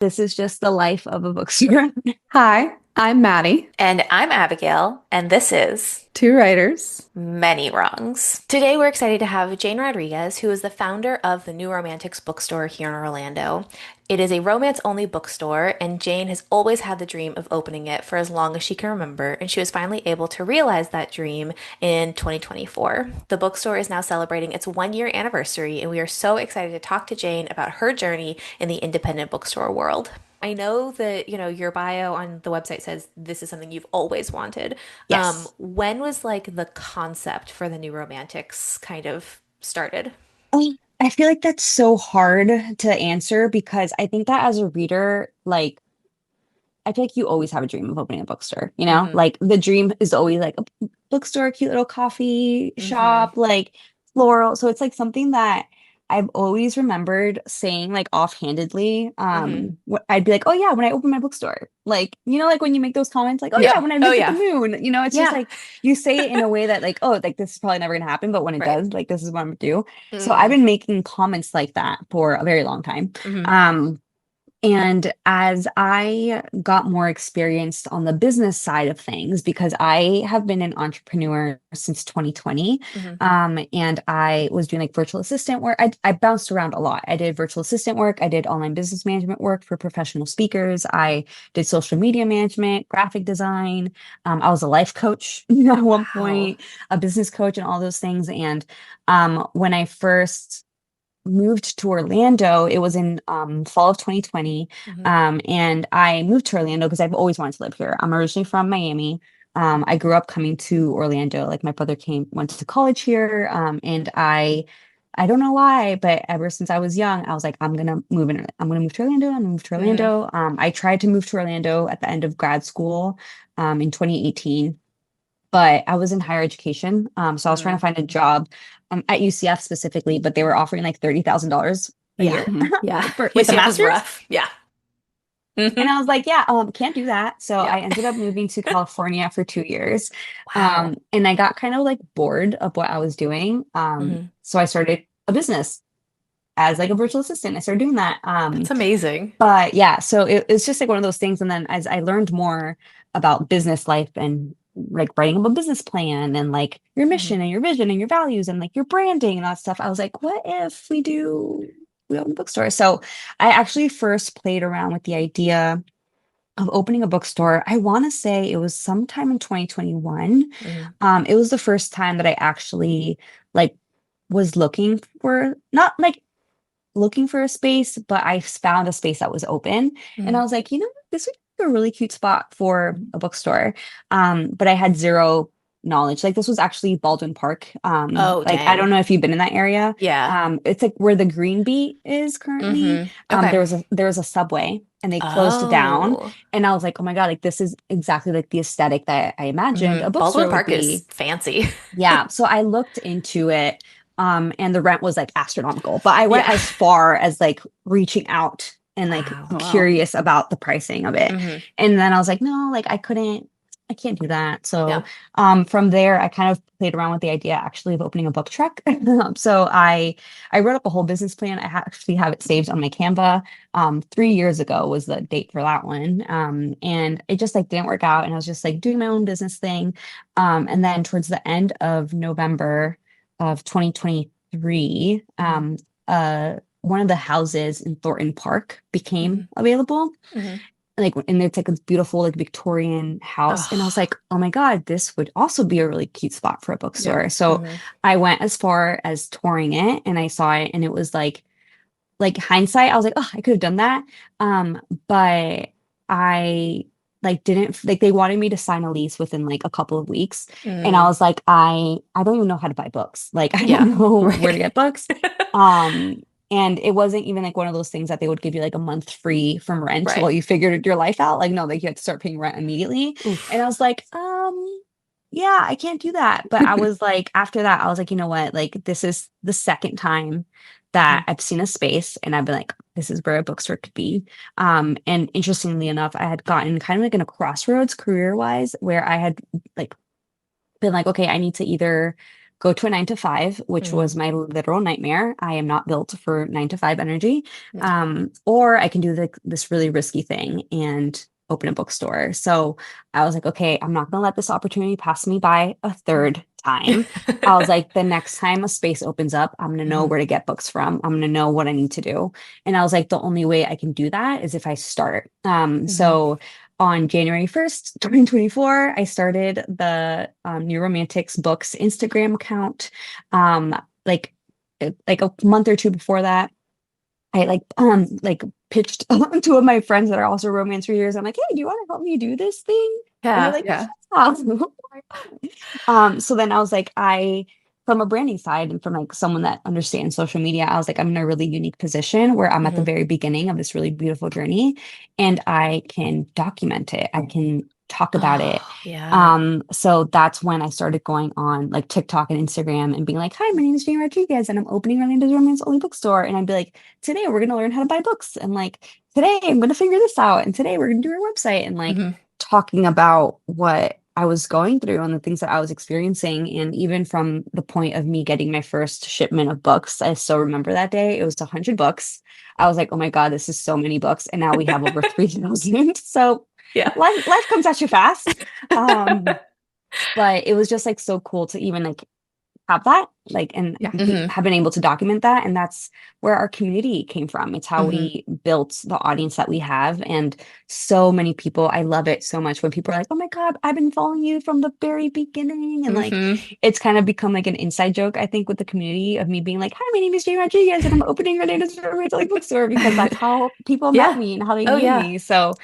This is just the life of a bookstore. Hi, I'm Maddie, And I'm Abigail, and this is two writers. Many Wrongs. Today we're excited to have Jane Rodriguez, who is the founder of the New Romantics bookstore here in Orlando. It is a romance-only bookstore, and Jane has always had the dream of opening it for as long as she can remember, and she was finally able to realize that dream in 2024. The bookstore is now celebrating its 1 year anniversary, and we are so excited to talk to Jane about her journey in the independent bookstore world. I know that, your bio on the website says this is something you've always wanted. Yes. When was like the concept for the New Romantics kind of started? I feel like that's so hard to answer because I think that as a reader, like, I feel like you always have a dream of opening a bookstore, you know? Mm-hmm. Like, the dream is always like a bookstore, cute little coffee Mm-hmm. shop, like floral. So it's like something that I've always remembered saying like offhandedly. Mm-hmm. I'd be like, oh yeah, when I open my bookstore. Like, like when you make those comments, like, oh yeah, Yep. when I Oh visit the yeah. moon, it's just Yeah. like you say it in a way that like, oh, like this is probably never gonna happen, but when it Right. does, like this is what I'm gonna do. So I've Mm-hmm. been making comments like that for a very long time. Mm-hmm. And as I got more experienced on the business side of things, because I have been an entrepreneur since 2020, Mm-hmm. and I was doing like virtual assistant work. I bounced around a lot. I did virtual assistant work. I did online business management work for professional speakers. I did social media management, graphic design. I was a life coach at one Wow. point, a business coach, and all those things. And when I first moved to Orlando. It was in fall of 2020. Mm-hmm. And I moved to Orlando because I've always wanted to live here. I'm originally from Miami. I grew up coming to Orlando. Like my brother went to college here. And I don't know why, but ever since I was young, I was like, I'm gonna move to Orlando. I'm gonna move to Mm-hmm. Orlando. I tried to move to Orlando at the end of grad school, in 2018, but I was in higher education. So I was trying to Mm. find a job at UCF specifically, but they were offering like $30,000 a Yeah. year Yeah. with a UCF is master's. rough. Yeah. And Mm-hmm. I was like, yeah, can't do that. So I Yep. ended up moving to California for 2 years. Wow. And I got kind of like bored of what I was doing. Mm-hmm. So I started a business as like a virtual assistant. I started doing that. That's amazing. But yeah, so it's just like one of those things. And then as I learned more about business life and like writing up a business plan and like your Mm-hmm. mission and your vision and your values and like your branding and all that stuff, I was like, what if we open a bookstore? So I actually first played around with the idea of opening a bookstore. I want to say it was sometime in 2021. Mm-hmm. It was the first time that I actually like was not like looking for a space, but I found a space that was open. And I Mm-hmm. was like, this would be a really cute spot for a bookstore. But I had zero knowledge. Like this was actually Baldwin Park. Oh, Like I dang. don't know if you've been in that area. Yeah. It's like where the Green Beat is currently. Mm-hmm. Okay. There was a Subway and they closed down. Oh. And I was like, oh my God, like this is exactly like the aesthetic that I imagined a Baldwin bookstore would Park is be. fancy. Yeah, so I looked into it, and the rent was like astronomical, but I went Yeah. as far as like reaching out and like Wow. Wow. curious about the pricing of it. Hmm. And then I was like, no, like I can't do that. So Yeah. from there I kind of played around with the idea actually of opening a book truck. So I wrote up a whole business plan. Actually have it saved on my Canva. 3 years ago was the date for that one. And it just like didn't work out. And I was just like doing my own business thing. And then towards the end of November of 2023, Hmm. one of the houses in Thornton Park became Hmm. available. Hmm. Like, and it's like a beautiful, like Victorian house. And I was Oh. like, oh my God, this would also be a really cute spot for a Yep. bookstore. So Hmm. I went as far as touring it and I saw it and it was like hindsight, I was like, oh, I could have done that. But I like didn't like they wanted me to sign a lease within like a couple of weeks. And I Mm. was like, I don't even know how to buy books. Like I Yeah. don't know where to Right. get books. Um, and it wasn't even like one of those things that they would give you like a month free from rent Right. while you figured your life out. Like, no, like you had to start paying rent immediately. And I Oof. was like, yeah, I can't do that. But I was like, after that, I was like, you know what? Like, this is the second time Hmm. that I've seen a space and I've been like, this is where a bookstore could be. And interestingly enough, I had gotten kind of like in a crossroads career wise where I had like been like, okay, I need to either go to a 9 to 5, which Mm, was my literal nightmare. I am not built for 9 to 5 energy. no. Or I can do this really risky thing and open a bookstore. So I was like, okay, I'm not going to let this opportunity pass me by a third time. I was like, the next time a space opens up, I'm going to know Mhm, where to get books from. I'm going to know what I need to do. And I was like, the only way I can do that is if I start. mhm. So on January 1st, 2024, I started the New Romantics Books Instagram account. Um, like like a month or two before that, I like pitched two of my friends that are also romance readers. I'm like, hey, do you want to help me do this thing? And they're Yeah. like, Yeah. yeah. So then I was like, from a branding side and from like someone that understands social media, I was like, I'm in a really unique position where I'm at the Mhm. very beginning of this really beautiful journey and I can document it. I can talk about it. Oh, yeah. So that's when I started going on like TikTok and Instagram and being like, hi, my name is Jane Rodriguez and I'm opening Orlando's Romance Only Bookstore. And I'd be like, today we're gonna learn how to buy books. And like today I'm gonna figure this out. And today we're gonna do our website and like Mhm. talking about what I was going through and the things that I was experiencing. And even from the point of me getting my first shipment of books, I still remember that day. It was 100 books. I was like, oh my God, this is so many books. And now we have over 3,000. So Yeah. life comes at you fast. Um, but it was just like so cool to even like have that like and Yeah. Mhm. have been able to document that, and that's where our community came from. It's how Mhm. we built the audience that we have, and so many people, I love it so much when people are like, oh my God, I've been following you from the very beginning, and like Mhm. it's kind of become like an inside joke, I think, with the community of me being like, hi, my name is Jane Rodriguez and I'm opening Renena's Romantic Bookstore, because that's how people met Yeah. me and how they Oh, knew yeah. me. So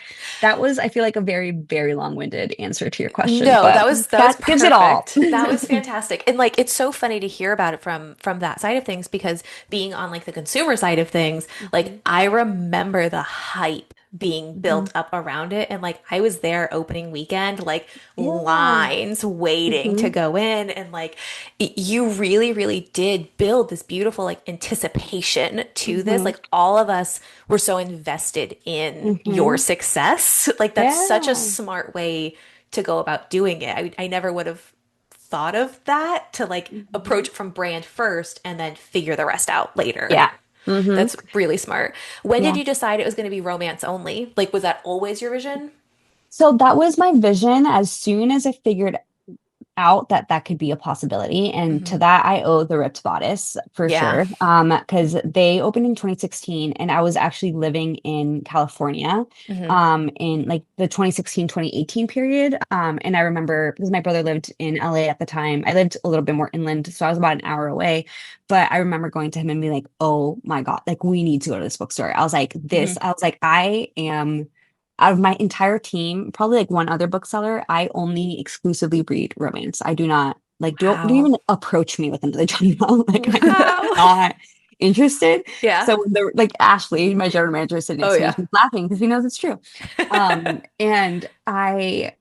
that was, I feel like, a very very long-winded answer to your question, No, but that was that gives it all. perfect. That was fantastic. And like it's so funny to hear about it from that side of things because being on like the consumer side of things, like Mhm. I remember the hype being Mhm. built up around it and like I was there opening weekend, like Yeah. lines waiting to Mhm. go in and like you really really did build this beautiful like anticipation to this. Mhm. Like all of us were so invested in your Mhm. success. Like that's such a Yeah. smart way to go about doing it. I never would have thought of that to like approach Mhm. it from brand first and then figure the rest out later. Yeah. Mhm. That's really smart. When did Yeah. you decide it was going to be romance only? Like, was that always your vision? So that was my vision as soon as I figured out that that could be a possibility. And to Hmm. that, I owe the Ripped Bodice for Yeah. sure. Because they opened in 2016 and I was actually living in California Hmm. in like the 2016-2018 period. And I remember because my brother lived in LA at the time. I lived a little bit more inland, so I was about an hour away. But I remember going to him and being like, oh my God, like we need to go to this bookstore. Hmm. I was like, I am out of my entire team, probably like one other bookseller, I only exclusively read romance. I do not like don't Wow. even approach me with another genre. Like I'm Wow. not interested. Yeah. So when the like Ashley, my general manager, is sitting Oh next to me, yeah. she's laughing because he knows it's true. And I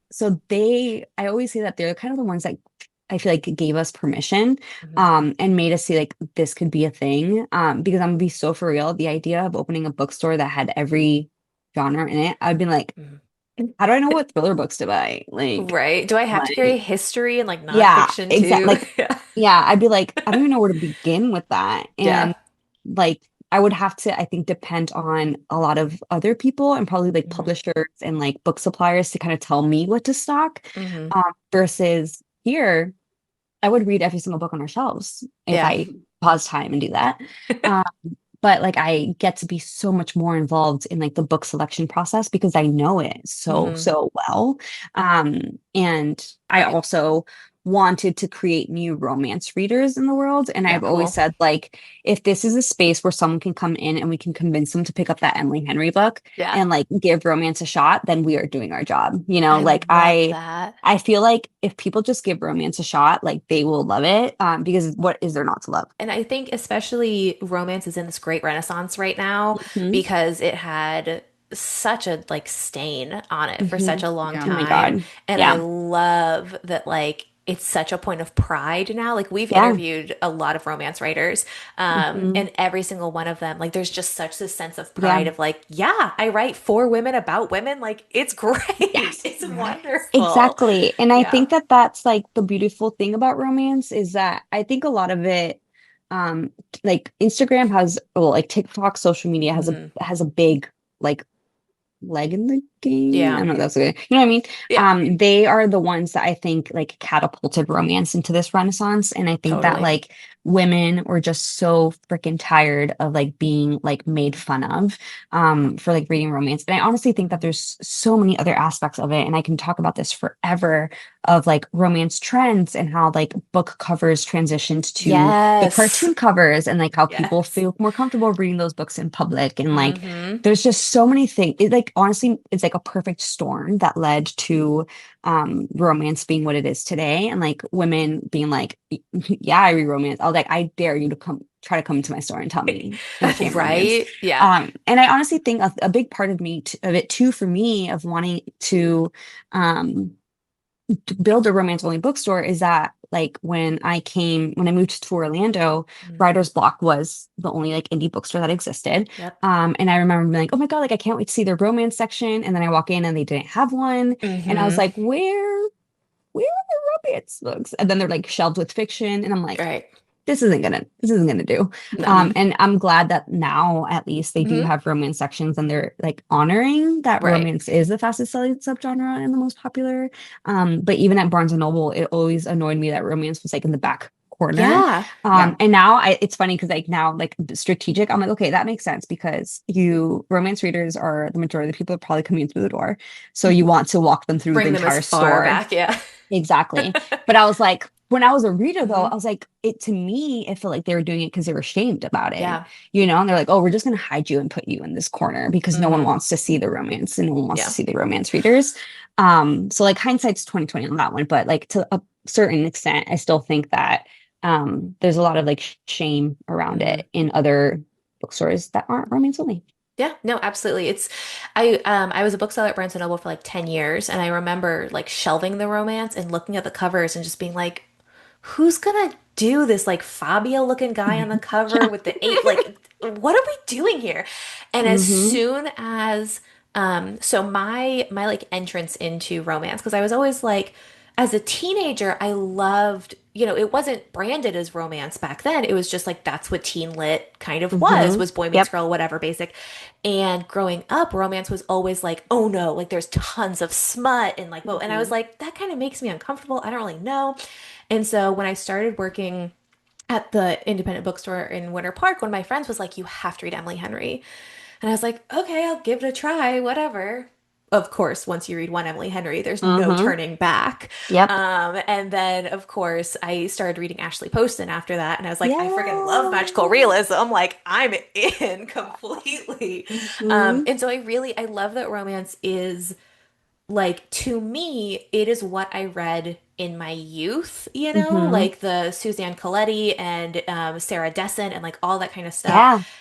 always say that they're kind of the ones that I feel like gave us permission Hmm. and made us see like this could be a thing. Because I'm gonna be so for real, the idea of opening a bookstore that had every genre in it, I've been like, Hmm. how do I know what thriller books to buy? Right. Do I have to carry Like, history and like yeah, nonfiction exactly. too? Like, Yeah. yeah, I'd be like, I don't even know where to begin with that. Yeah. And like, I would have to, I think, depend on a lot of other people and probably like Hmm. publishers and like book suppliers to kind of tell me what to stock. Hmm. Versus here, I would read every single book on our shelves if Yeah. I pause time and do that. Um, but like I get to be so much more involved in like the book selection process because I know it so, Hmm. so well. And I also wanted to create new romance readers in the world. And Yeah, I've always cool. said, like, if this is a space where someone can come in and we can convince them to pick up that Emily Henry book Yeah. and like give romance a shot, then we are doing our job. You know, I like love that. I feel like if people just give romance a shot, like they will love it. Because what is there not to love? And I think especially romance is in this great renaissance right now Hmm. because it had such a like stain on it for such Hmm. a long Yeah. Oh my time. God. And I Yeah. love that like it's such a point of pride now. Like we've Yeah. interviewed a lot of romance writers, Hmm. and every single one of them, like there's just such this sense of Yeah. pride of like, yeah, I write for women about women. Like it's great. Yes. It's wonderful. Exactly. And I Yeah. think that that's like the beautiful thing about romance is that I think a lot of it, like Instagram has, well, like TikTok, social media Hmm. has a big like leg in the game. I Yeah. don't know if that's good. You know what I mean? Yeah. They are the ones that I think like catapulted romance into this renaissance. And I think that Totally. like women were just so freaking tired of like being like made fun of for like reading romance. And I honestly think that Mhm. there's so many other aspects of it. And I can talk about this forever of like romance trends and how like book covers transitioned to the Yes. cartoon covers and like how people Yes. feel more comfortable reading those books in public and like Hmm. there's just so many things. It like honestly, it's like a perfect storm that led to romance being what it is today. And like women being like, yeah, I read romance. I was like, I dare you to come into my store and tell me you can't romance. Right? Yeah. And I honestly think a big part of of it too, for me, of wanting um to build a romance only bookstore is that like when I moved to Orlando, Mm. Writer's Block was the only like indie bookstore that existed. Yep. And I remember being like, oh my God, like I can't wait to see their romance section. And then I walk in and they didn't have one. And I was Hmm. like, where are the romance books? And then they're like shelved with fiction. And I'm like, Right. this isn't gonna do. No. And I'm glad that now at least they do Hmm. have romance sections and they're like honoring that Right. romance is the fastest selling subgenre and the most popular. But even at Barnes and Noble, it always annoyed me that romance was like in the back corner. Yeah. Yeah. And now it's funny because like now like strategic, I'm like, okay, that makes sense because you romance readers are the majority of the people that probably coming through the door. So you want to walk them through the Bring them as entire far store. back. Yeah. Exactly. But I was like, when I was a reader though, Hmm. I was like, it to me, it felt like they were doing it because they were ashamed about it. Yeah. And they're like, oh, we're just gonna hide you and put you in this corner because no one Hmm. wants to see the romance and no one wants to Yeah. see the romance readers. So like hindsight's 2020 on that one, but like to a certain extent, I still think that there's a lot of like shame around Hmm. it in other bookstores that aren't romance only. Yeah, no, absolutely. I was a bookseller at Barnes and Noble for like 10 years and I remember like shelving the romance and looking at the covers and just being like, who's gonna do this like Fabio looking guy on the cover Yeah. with the eight like what are we doing here? And as Hmm. soon as so my like entrance into romance because I was always like as a teenager I loved it wasn't branded as romance back then. It was just like that's what teen lit kind of Hmm. was boy meets Yep. girl whatever basic. And growing up romance was always like oh no like there's tons of smut and like well and I was Hmm. like that kind of makes me uncomfortable. I don't really know. And so when I started working at the independent bookstore in Winter Park, one of my friends was like, you have to read Emily Henry. And I was like, okay, I'll give it a try, whatever. Of course, once you read one Emily Henry, there's no Hmm. turning back. Yep. And then, of course, I started reading Ashley Poston after that. And I was like, I freaking love Yeah. magical realism. Like, I'm in completely. Hmm. And so I love that romance is like to me, it is what I read in my youth, Hmm. like the Suzanne Coletti and Sarah Dessen and like all that kind of stuff.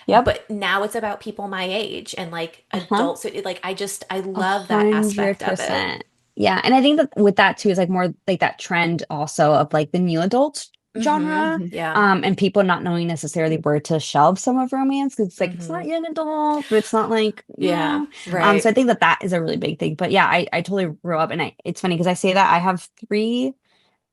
Yeah. Yep. But now it's about people my age and like Uh-huh. adults. So like I A love that hundred aspect of it. percent. Yeah. And I think that with that too is like more like that trend also of like the new adult genre. Yeah. And people not knowing necessarily where to shelve some of romance because it's like it's not Hmm. young adult, but it's not like, Yeah. So Right. I think that that is a really big thing. But yeah, I totally grew up and it's funny because I say that I have three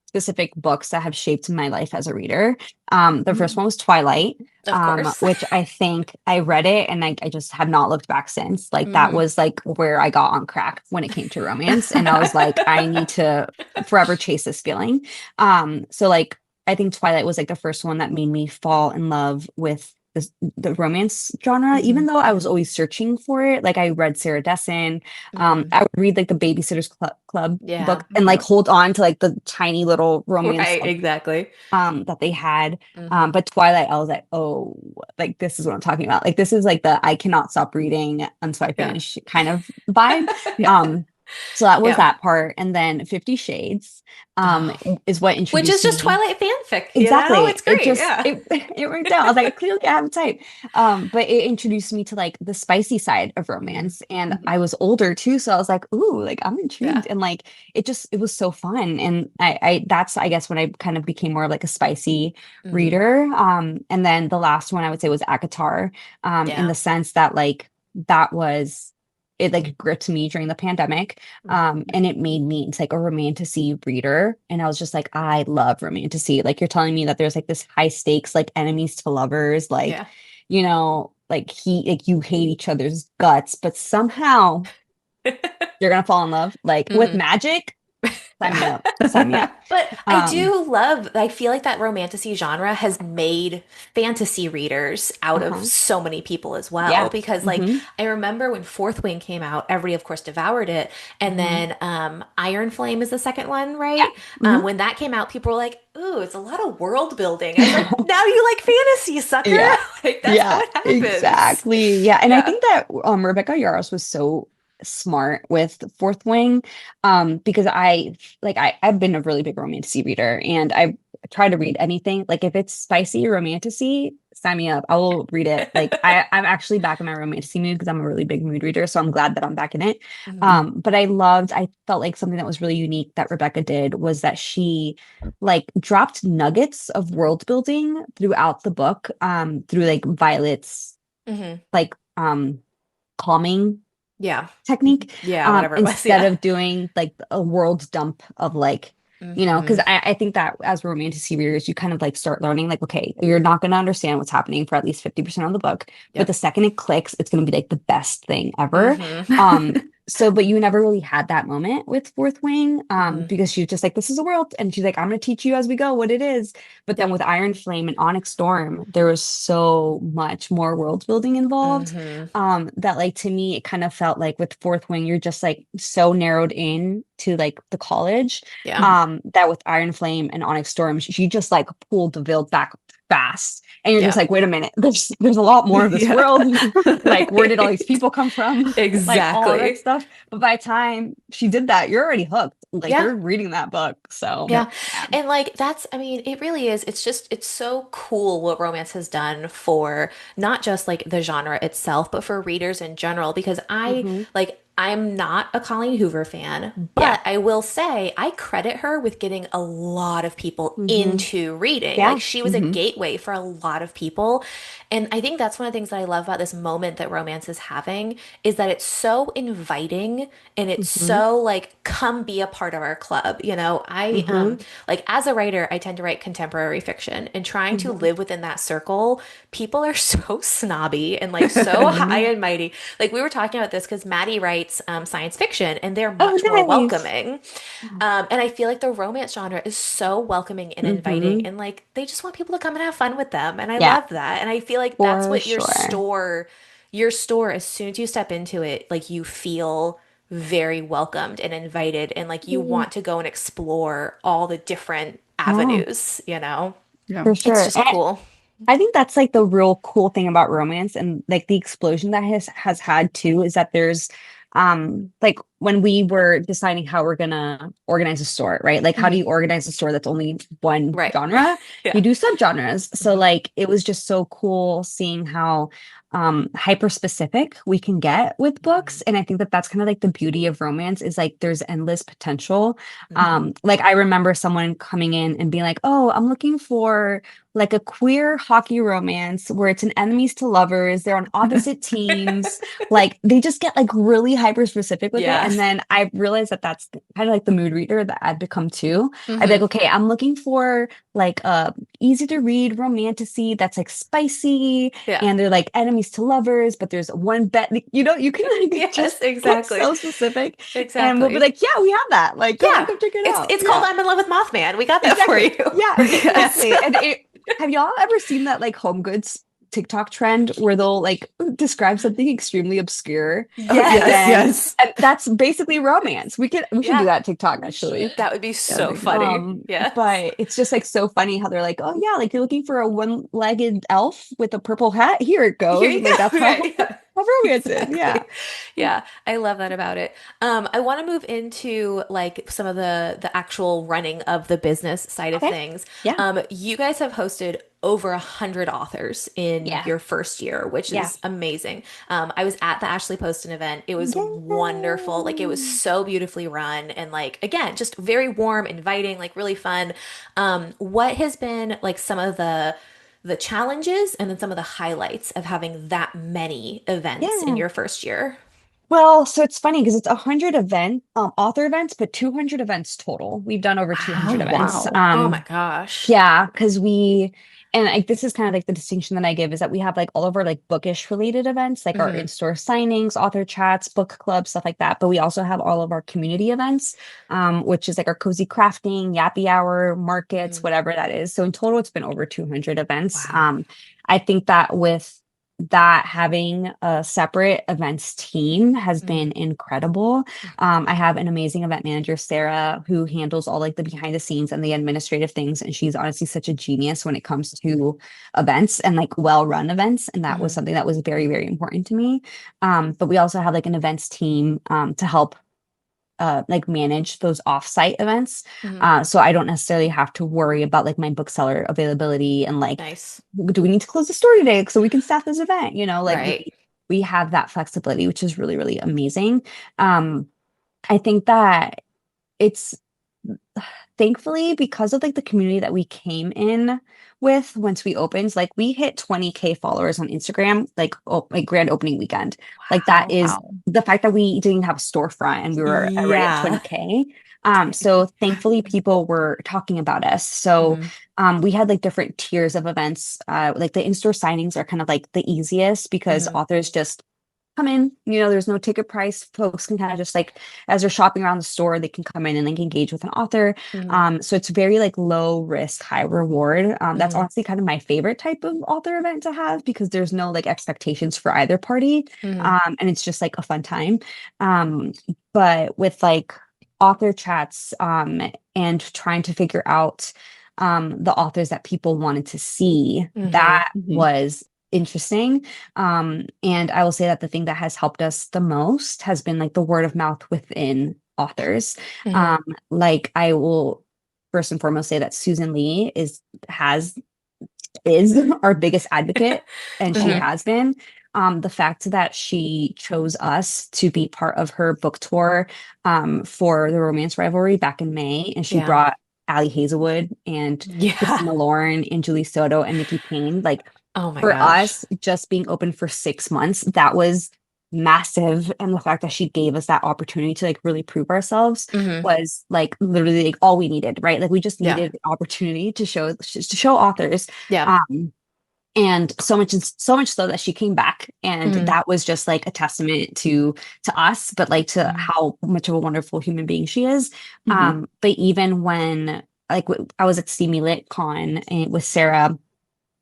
specific books that have shaped my life as a reader. The first one was Twilight, Of course. which I think I read it and I just have not looked back since. Like that Hmm. was like where I got on crack when it came to romance. And I was like, I need to forever chase this feeling. So like I think Twilight was like the first one that made me fall in love with the romance genre, Hmm. even though I was always searching for it. Like I read Sarah Dessen, Hmm. I would read like the Babysitter's Club Yeah. book and like Yep. hold on to like the tiny little romance Right. Exactly. that they had. Hmm. But Twilight, I was like, oh, like this is what I'm talking about. Like this is like the I cannot stop reading until I Yeah. finish kind of vibe. Yeah. Um, So that was Yeah. that part. And then 50 Shades Oh. is what Which is introduced just me. Twilight fanfic, Exactly. It's It great. just Yeah. it worked out. I was like, clearly I have a type. But it introduced me to like the spicy side of Mhm. romance. And Mhm. I was older too. So I was like, ooh, like I'm Yeah. intrigued. And like it was so fun. And I that's I guess when I kind of became more of like a spicy Hmm. reader. And then the last one I would say was Akatar, in Yeah. the sense that like that was it like gripped me during the pandemic, Mhm. and it made me it's like a romantasy reader, and I was just like, I love romantasy. Like you're telling me that there's like this high stakes like enemies to lovers, like Yeah. like you hate each other's guts, but somehow you're gonna fall in love like with Hmm. magic. Sign me Yeah. up, sign me up. But I um do love, I feel like that romantasy genre has made fantasy readers out of uh-huh. so many people as well. Yeah. Because, like, Mm-hmm. I remember when Fourth Wing came out, everybody, of course, devoured it. And Mm-hmm. then Iron Flame is the second one, Yeah. right? Mm-hmm. When that came out, people were like, ooh, it's a lot of world building. I was like, now you like fantasy, sucker. Yeah. Like, that's how Yeah, it happens. exactly. Yeah. And I Yeah. think that Rebecca Yarros was so smart with Fourth Wing, because I've been a really big romantasy reader, and I try to read anything. Like if it's spicy romantasy, sign me up. I will read it. Like I'm actually back in my romantasy mood because I'm a really big mood reader, so I'm glad that I'm back in it. Mhm. But I felt like something that was really unique that Rebecca did was that she like dropped nuggets of world building throughout the book, through like Violet's Mhm. like calming Yeah. technique, Yeah. Whatever it was. instead Yeah. of doing like a world dump of like, because Hmm. I think that as romantic readers you kind of like start learning like, okay, you're not going to understand what's happening for at least 50% of the book, but the Yep. second it clicks it's going to be like the best thing ever. Hmm. um so but you never really had that moment with Fourth Wing, Hmm. because she's just like, this is a world, and she's like, I'm going to teach you as we go what it is. But then Yep. with Iron Flame and Onyx Storm there was so much more world building involved, Hmm. that like to me it kind of felt like with Fourth Wing you're just like so narrowed in to like the college, Yeah. that with Iron Flame and Onyx Storm she just like pulled the veil back fast, and you're just Yeah. like, wait a minute, there's a lot more of this Yeah. world. Like where did all these people come from? Like all of that Exactly. stuff. But by the time she did that you're already hooked, like Yeah. you're reading that book, so Yeah. Yep. yeah. And like that's, I mean, it really is. It's just, it's so cool what romance has done for not just like the genre itself, but for readers in general. Because Hmm. I'm not a Colleen Hoover fan, Yeah. but I will say I credit her with getting a lot of people Hmm. into reading. Like Yeah. she was a Hmm. gateway for a lot of people. And I think that's one of the things that I love about this moment that romance is having is that it's so inviting and it's Hmm. so like, come be a part of our club. Hmm. Like as a writer, I tend to write contemporary fiction and trying to Hmm. live within that circle, people are so snobby and like so high Hmm. and mighty. Like we were talking about this because Maddie writes science fiction and they're Oh, much more nice. welcoming. And I feel like the romance genre is so welcoming and inviting Hmm. and like they just want people to come and have fun with them. And I Yeah, love that. And I feel like that's for what sure. your store, as soon as you step into it, like you feel very welcomed and invited and like you Mhm. want to go and explore all the different Yeah, avenues. Yeah. for It's sure. just And cool. I think that's like the real cool thing about romance, and like the explosion that has had too, is that there's like when we were deciding how we're gonna organize a store, right? Like how do Mhm. you organize a store that's only one Right. genre? Yeah. You do subgenres. So Mhm. like it was just so cool seeing how hyper specific we can get with books. Mhm. And I think that that's kind of like the beauty of romance, is like there's endless potential. Mhm. Like I remember someone coming in and being like, oh, I'm looking for like a queer hockey romance where it's an enemies to lovers, they're on opposite teams. Like they just get like really hyper specific with it. Yeah. And then I realized that that's kind of like the mood reader that I've become too. I'd be like, Hmm. okay, I'm looking for like a easy to read romantasy that's like spicy, Yeah. and they're like enemies to lovers, but there's one bet, you can like Yes, just get exactly. so specific, and we'll be Exactly. like, yeah, we have that. Like, Yeah. come check it It's out. it's called Yeah, I'm in love with Mothman. We got that for exactly. you. Yeah, Yes. exactly. And have y'all ever seen that like home goods TikTok trend where they'll like describe something extremely obscure, Oh, and yes, Yes. then yes. and that's basically romance. We should do Yeah. that TikTok We actually. should. That would be That would so be good. funny. Yes. But it's just like so funny how they're like, oh yeah, like you're looking for a one-legged elf with a purple hat. Here it Here goes. you Like go. that's how Right. Yeah. How romantic. Yeah. Exactly. Yeah, I love that about it. I want to move into like some of the actual running of the business side of Okay. things. Yeah. You guys have hosted over 100 authors in Yeah. your first year, which Yeah. is amazing. I was at the Ashley Poston event. It was wonderful. Like it was Yay. so beautifully run and like again, just very warm, inviting, like really fun. What has been like some of the challenges and then some of the highlights of having that many events in Yeah. your first year? Well, so it's funny because it's 100 author events, but 200 events total. We've done over 200 Oh, Wow. events. wow. Oh my gosh. Yeah, because and like this is kind of like the distinction that I give is that we have like all of our like bookish related events, like our Hmm. in-store signings, author chats, book clubs, stuff like that. But we also have all of our community events, which is like our cozy crafting, yappy hour, markets, Hmm. whatever that is. So in total, it's been over 200 events. Wow. I think that with that having a separate events team has been Hmm. incredible. I have an amazing event manager, Sarah, who handles all like the behind the scenes and the administrative things. And she's honestly such a genius when it comes to events and like well-run events. And that was Hmm. something that was very, very important to me. But we also have like an events team to help like manage those offsite events. Hmm. So I don't necessarily have to worry about like my bookseller availability and like, Nice. do we need to close the store today so we can staff this event? Like Right. we have that flexibility, which is really, really amazing. Um, I think that it's thankfully because of like the community that we came in with once we opened, like we hit 20K followers on Instagram, like grand opening weekend. Like that Wow. is Wow. the fact that we didn't have a storefront and we were already at Yeah. 20K. So thankfully people were talking about us. So Hmm. we had like different tiers of events. Like the in-store signings are kind of like the easiest because Hmm. authors just come in, there's no ticket price. Folks can kind of just like, as they're shopping around the store, they can come in and like engage with an author. Hmm. So it's very like low risk, high reward. That's Hmm. honestly kind of my favorite type of author event to have because there's no like expectations for either party. Hmm. And it's just like a fun time. Um, but with like author chats, and trying to figure out the authors that people wanted to see, Hmm. that Mhm. was interesting. And I will say that the thing that has helped us the most has been like the word of mouth within authors. Hmm. Um, like I will first and foremost say that Susan Lee has is our biggest advocate, and she Hmm. Oh, has been. The fact that she chose us to be part of her book tour for the romance rivalry back in May, and she Yeah. brought Allie Hazelwood and Yeah. Christina Lauren and Julie Soto and Nikki Payne. Like Oh my for gosh. us, just being open for 6 months, that was massive. And the fact that she gave us that opportunity to like really prove ourselves Hmm. was like literally like all we needed, right? Like we just Yeah. needed the opportunity to show authors. Yeah. Um, and so much so that she came back, and Hmm. that was just like a testament to us, but like to Hmm. how much of a wonderful human being she is. mhm. But even when like I was at Steamy Lit Con and with Sarah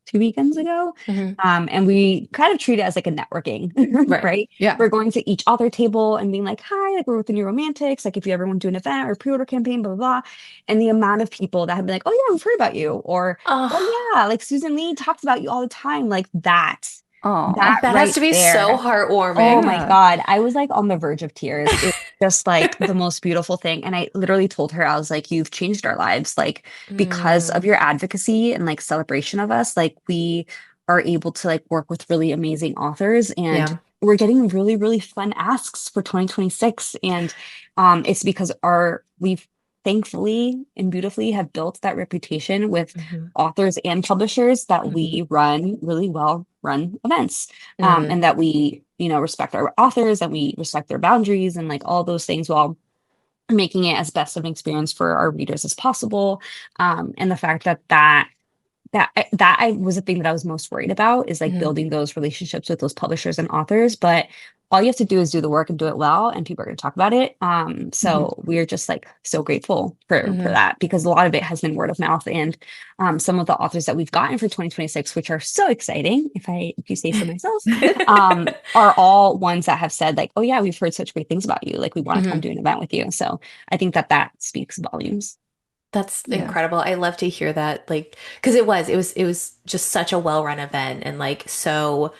2 weekends ago. Hmm. And we kind of treat it as like a networking, Right. right? Yeah. We're going to each author table and being like, hi, like we're with the New Romantics. Like if you ever want to do an event or pre-order campaign, blah, blah, blah. And the amount of people that have been like, oh yeah, we've heard about you. Or, Oh, oh yeah, like Susan Lee talks about you all the time. Like that Oh, that has right to be so there. Oh heartwarming. my yeah. God. I was like on the verge of tears. It was just like the most beautiful thing. And I literally told her, I was like, you've changed our lives. Like, because of Mm, your advocacy and like celebration of us, like we are able to like work with really amazing authors, and yeah. we're getting really, really fun asks for 2026. And it's because we've thankfully and beautifully have built that reputation with Hmm. authors and publishers that Hmm. we run really well run events, Hmm. and that we respect our authors and we respect their boundaries and like all those things while making it as best of an experience for our readers as possible. And the fact that I was the thing that I was most worried about is like Hmm. building those relationships with those publishers and authors. But all you have to do is do the work and do it well, and people are going to talk about it. Mhm. So we're just like so grateful for Hmm. that, because a lot of it has been word of mouth. And some of the authors that we've gotten for 2026, which are so exciting, if you say so myself, are all ones that have said like, oh yeah, we've heard such great things about you. Like we want to come Hmm. do an event with you. So I think that speaks volumes. That's Yeah. incredible. I love to hear that, like, because it was just such a well-run event and like so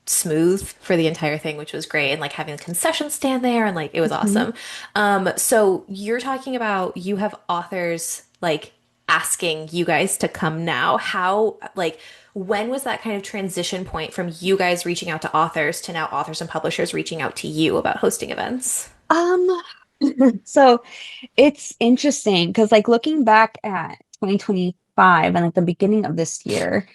smooth for the entire thing, which was great. And like having the concession stand there and like it was Mhm. awesome. So you're talking about you have authors like asking you guys to come now. How like when was that kind of transition point from you guys reaching out to authors to now authors and publishers reaching out to you about hosting events? Um, so it's interesting because like looking back at 2025 and at the beginning of this year,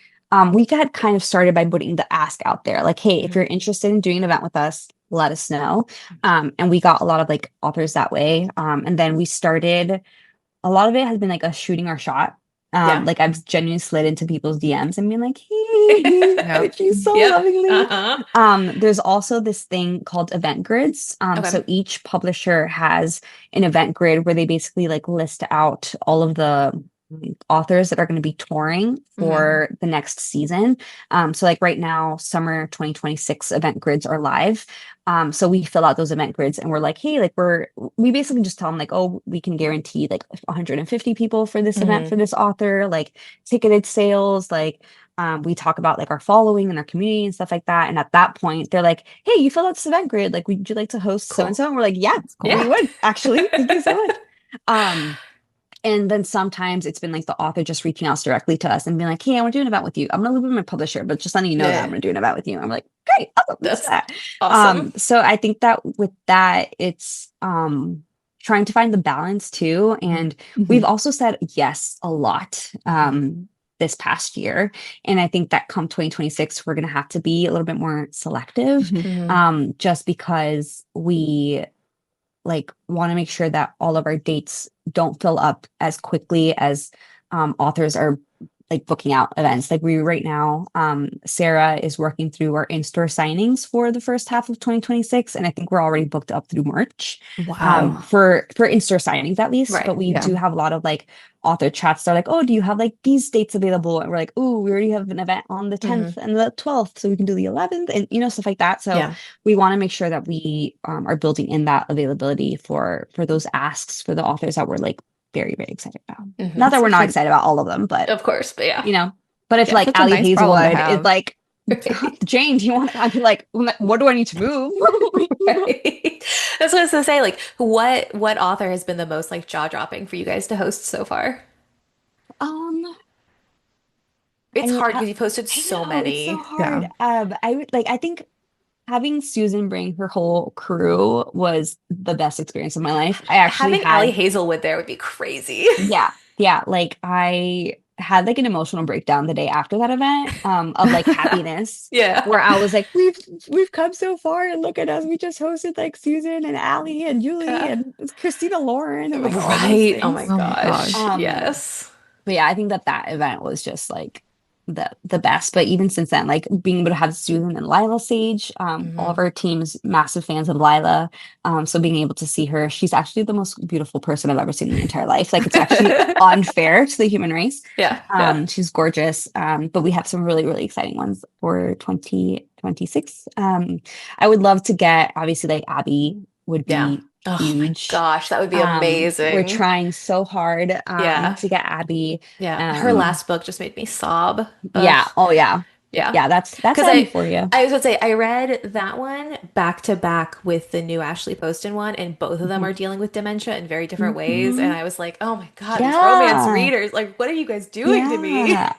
we got kind of started by putting the ask out there, like, hey, if Mhm. you're interested in doing an event with us, let us know. And we got a lot of like authors that way. And then we started a lot of it has been like us shooting our shot. Yeah. Like I've genuinely slid into people's DMs and been like, hey, Yep. she's so Yep. lovely. Uh-huh. There's also this thing called event grids. Okay. So each publisher has an event grid where they basically like list out all of the authors that are going to be touring Hmm. for the next season. So like right now, summer 2026 event grids are live. So we fill out those event grids and we're like, hey, like we basically just tell them like, oh, we can guarantee like 150 people for this event for Hmm. this author, like ticketed sales, like we talk about like our following and our community and stuff like that. And at that point, they're like, hey, you filled out this event grid. Like, would you like to host so and Cool. so? And we're like, yeah, That's cool. we Yeah. would actually. Thank you so much. Um, and then sometimes it's been like the author just reaching out directly to us and being like, hey, I want to do an event with you. I'm gonna leave with my publisher, but just letting you know that I'm Yeah. gonna do an event with you. I'm like, great, awesome, let's do That's that. awesome. So I think that with that, it's trying to find the balance too. And we've Mhm. also said yes a lot this past year. And I think that come 2026, we're gonna have to be a little bit more selective, Mhm. Hmm. just because we like want to make sure that all of our dates don't fill up as quickly as authors are like booking out events. Like we right now, Sarah is working through our in-store signings for the first half of 2026, and I think we're already booked up through March Wow. for in-store signings at least. But Right. we Yeah. do have a lot of like author chats that are like, oh, do you have like these dates available? And we're like, oh, we already have an event on the Hmm. 10th and the 12th, so we can do the 11th, and stuff like that. So Yeah. we want to make sure that we are building in that availability for those asks for the authors that we're like very very excited about. Hmm. Not that That's we're such not a excited about all of them, but Of course, but yeah. you know. But if Yeah. like such a Allie nice problem to Hazelwood is have. like, Right. Jane, do you want? I'd be like, what do I need to move? Right. That's what I was gonna say. Like, what author has been the most like jaw-dropping for you guys to host so far? um, I It's mean, hard because you posted I so know it's so many. hard. Yeah. I would like. I think having Susan bring her whole crew was the best experience of my life. I actually Having Allie had Hazelwood there would be crazy. Yeah, yeah. Like I had like an emotional breakdown the day after that event, of like happiness, Yeah. where I was like, we've come so far, and look at us. We just hosted like Susan and Allie and Julie Yeah. and Christina Lauren and like all these Right. Oh my things. Oh my gosh. gosh. Yes. But yeah, I think that that event was just like the best. But even since then, like being able to have Susan and Lila Sage, all of Hmm. our teams massive fans of Lila. So being able to see her, she's actually the most beautiful person I've ever seen in my entire life. Like it's actually unfair to the human race. Yeah. Yeah. She's gorgeous. But we have some really, really exciting ones for 2026. I would love to get obviously like Abby would Yeah. be Oh my huge. gosh, that would be We're amazing. trying so hard Yeah. to get Abby. Yeah. Her Um, last book just made me sob. Ugh. yeah, oh yeah. Yeah. Yeah, that's Because Abby for you. I was gonna say I read that one back to back with the new Ashley Poston one, and both of them Mhm. are dealing with dementia in very different ways. And Mhm. I was like, oh my God, these romance Yeah. readers, like, what are you guys doing to me? Yeah.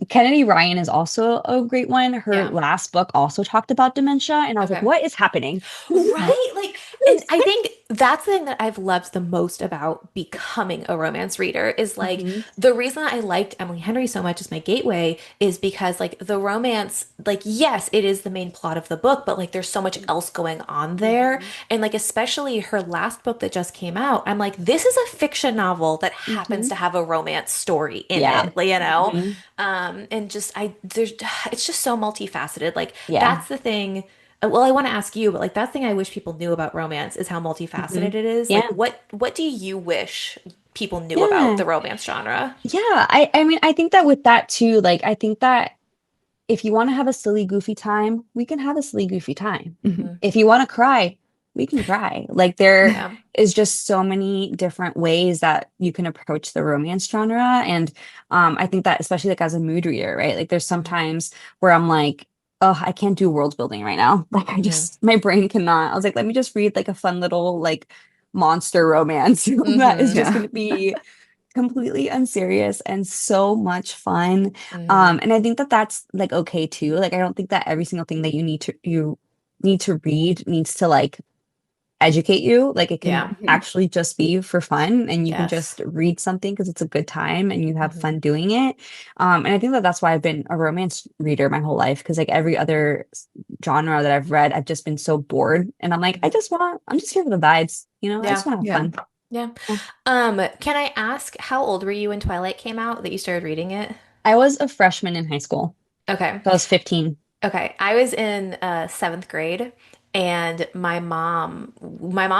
Kennedy Ryan is also a great one. Her Yeah. last book also talked about dementia, and I was like, Okay. what is happening? Right? Like, and I think that's the thing that I've loved the most about becoming a romance reader is like Mhm. the reason I liked Emily Henry so much as my gateway is because like the romance, like, yes, it is the main plot of the book, but like there's so much else going on there. Mhm. And like, especially her last book that just came out, I'm like, this is a fiction novel that happens Mhm. to have a romance story in Yeah. it, like, you know? Mhm. And just, there's, it's just so multifaceted. Like, Yeah. that's the thing. Well, I want to ask you, but like that's the thing I wish people knew about romance is how multifaceted Mhm. it is. Like Yeah. what do you wish people knew about Yeah. the romance genre? Yeah. I mean, I think that with that too, like I think that if you want to have a silly, goofy time, we can have a silly, goofy time. Mhm. Hmm. If you want to cry, we can cry. Like there Yeah. is just so many different ways that you can approach the romance genre. And I think that especially like as a mood reader, right? Like there's Hmm. sometimes where I'm like, oh, I can't do world building right now. Like Hmm. my brain cannot. I was like, let me just read like a fun little like monster romance that is Hmm. just Yeah. going to be completely unserious and so much fun. Hmm. And I think that that's like okay too. Like I don't think that every single thing that you need to read needs to like educate you. Like it can Yeah. Mhm. actually just be for fun and you can Yes. just read something because it's a good time and you have Hmm. fun doing it. And I think that that's why I've been a romance reader my whole life because like every other genre that I've read, I've just been so bored. And I'm like, I'm just here for the vibes. I just Yeah. want to Yeah. have fun. Yeah. Yeah. Can I ask how old were you when Twilight came out that you started reading it? I was a freshman in high school. Okay. So I was 15. Okay. I was in seventh grade and my mom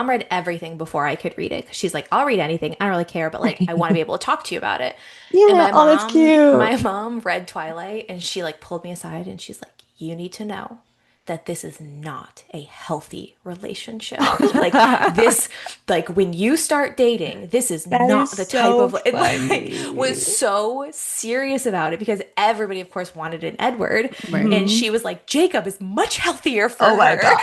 read everything before I could read it. 'Cause she's like, I'll read anything. I don't really care, but like I want to be able to talk to you about it. And Yeah, my oh, that's mom, cute. my mom read Twilight and she like pulled me aside and she's like, you need to know that this is not a healthy relationship. Like this, like when you start dating, this is That is not the type so of, it like was funny. so serious about it because everybody, of course, wanted an Edward. Right. And Mhm. she was like, Jacob is much healthier for Oh my her. God.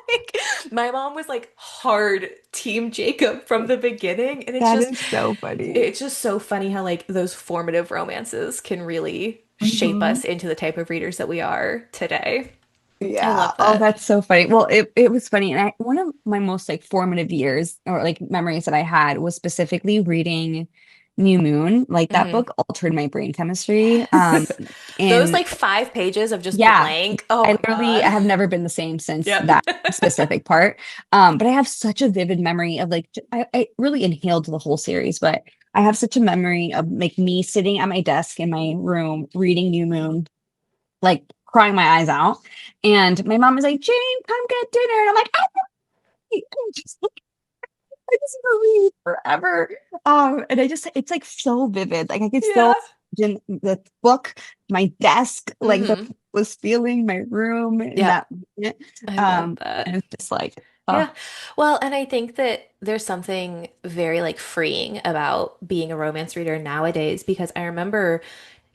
Like, my mom was like hard team Jacob from the beginning. And That is so funny. it's just so funny how like those formative romances can really shape Mhm. us into the type of readers that we are today. I Yeah. love Oh, that. that's so funny. Well, it was funny. And one of my most like formative years or like memories that I had was specifically reading New Moon. Like that Hmm. book altered my brain chemistry. Yes. Those And like 5 pages of just yeah, blank. Oh I my literally I God. have never been the same since Yep. that specific part. But I have such a vivid memory of like I really inhaled the whole series, but I have such a memory of like me sitting at my desk in my room reading New Moon, like crying my eyes out. And my mom was like, Jane, come get dinner. And I'm like, I'm just like, I just read forever. And it's like so vivid. Like I can Yeah. still imagine the book, my desk, like the Hmm. was feeling my room in Yep. that moment. I love And that. it's just like, oh, Yeah. Well, and I think that there's something very like freeing about being a romance reader nowadays because I remember,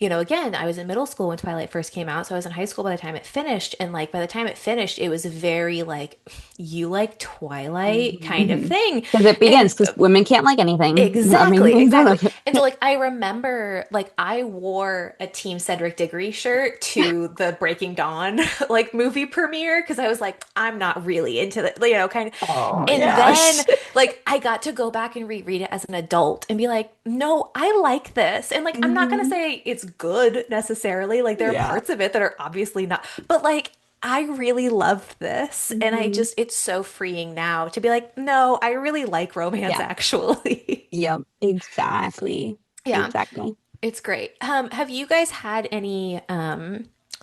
again, I was in middle school when Twilight first came out, so I was in high school by the time it finished, and like by the time it finished, it was very like you like Twilight kind of Mhm. thing. because it begins And because women can't like anything. I exactly, mean, none exactly. of it. And so like I remember like I wore a Team Cedric Diggory shirt to the Breaking Dawn like movie premiere because I was like, I'm not really into the, kind of. Oh Oh my And gosh. then like I got to go back and reread it as an adult and be like, no, I like this. And like I'm not gonna Mhm. say it's good necessarily. Like there are Yeah. parts of it that are obviously not, but like I really love this. And Mhm. it's so freeing now to be like, no, I really like romance Yeah. actually. Yep. Exactly. Yeah. Exactly. It's great. Have you guys had any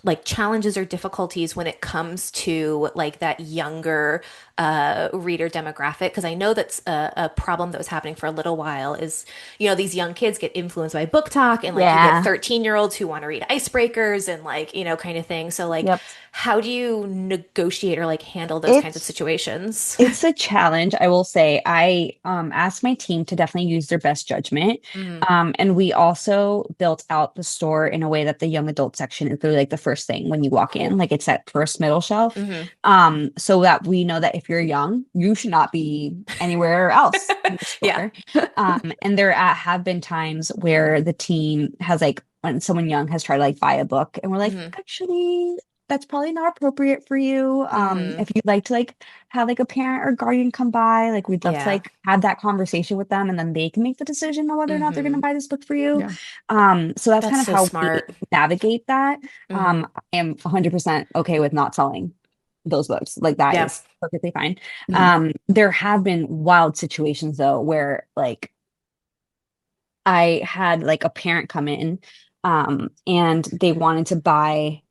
like challenges or difficulties when it comes to like that younger reader demographic? Because I know that's a problem that was happening for a little while is, these young kids get influenced by book talk and like you get Yeah. 13-year-olds who want to read icebreakers and like, kind of thing. So like Yep. how do you negotiate or like handle those kinds of It's situations? It's a challenge, I will say. I asked my team to definitely use their best judgment. Hmm. And we also built out the store in a way that the young adult section is really like the first thing when you walk in, Cool. like it's that first middle shelf. Hmm. So that we know that if you're young, you should not be anywhere else in the Yeah. store. And have been times where the team has like when someone young has tried to like buy a book and we're like, Hmm. actually, that's probably not appropriate for you. Hmm. If you'd like to like have like a parent or guardian come by, like we'd love to Yeah. like have that conversation with them and then they can make the decision on whether or not they're going to Hmm. buy this book for you. Yeah. So that's That's kind of so how we smart. navigate that. Hmm. I am 100% okay with not selling those books. Like that Yeah. is perfectly fine. Mhm. There have been wild situations though where like I had like a parent come in and they wanted to buy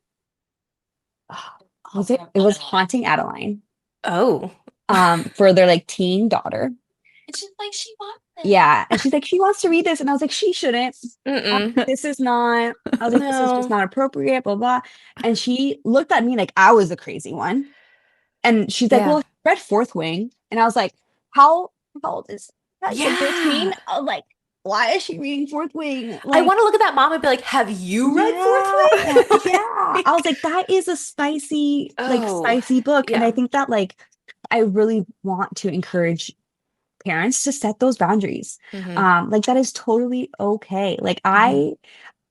it was Haunting Adeline Oh. for their like teen daughter. And she's like, she wants it. Yeah. And she's like, she wants to read this. And I was like, she shouldn't. Mm-mm. This is not, I was like, this is just No. not appropriate, blah, blah. And she looked at me like I was the crazy one. And she's like, Yeah. well, read Fourth Wing. And I was like, how old is that? You said 13? Yeah. I was like, why is she reading Fourth Wing? I Like, want to look at that mom and be like, have you read Fourth yeah, Wing? yeah. I was like, that is a spicy, like Oh, spicy book. And I yeah. think that like I really want to encourage parents to set those boundaries. Hmm. Like that is totally okay. Like Hmm. I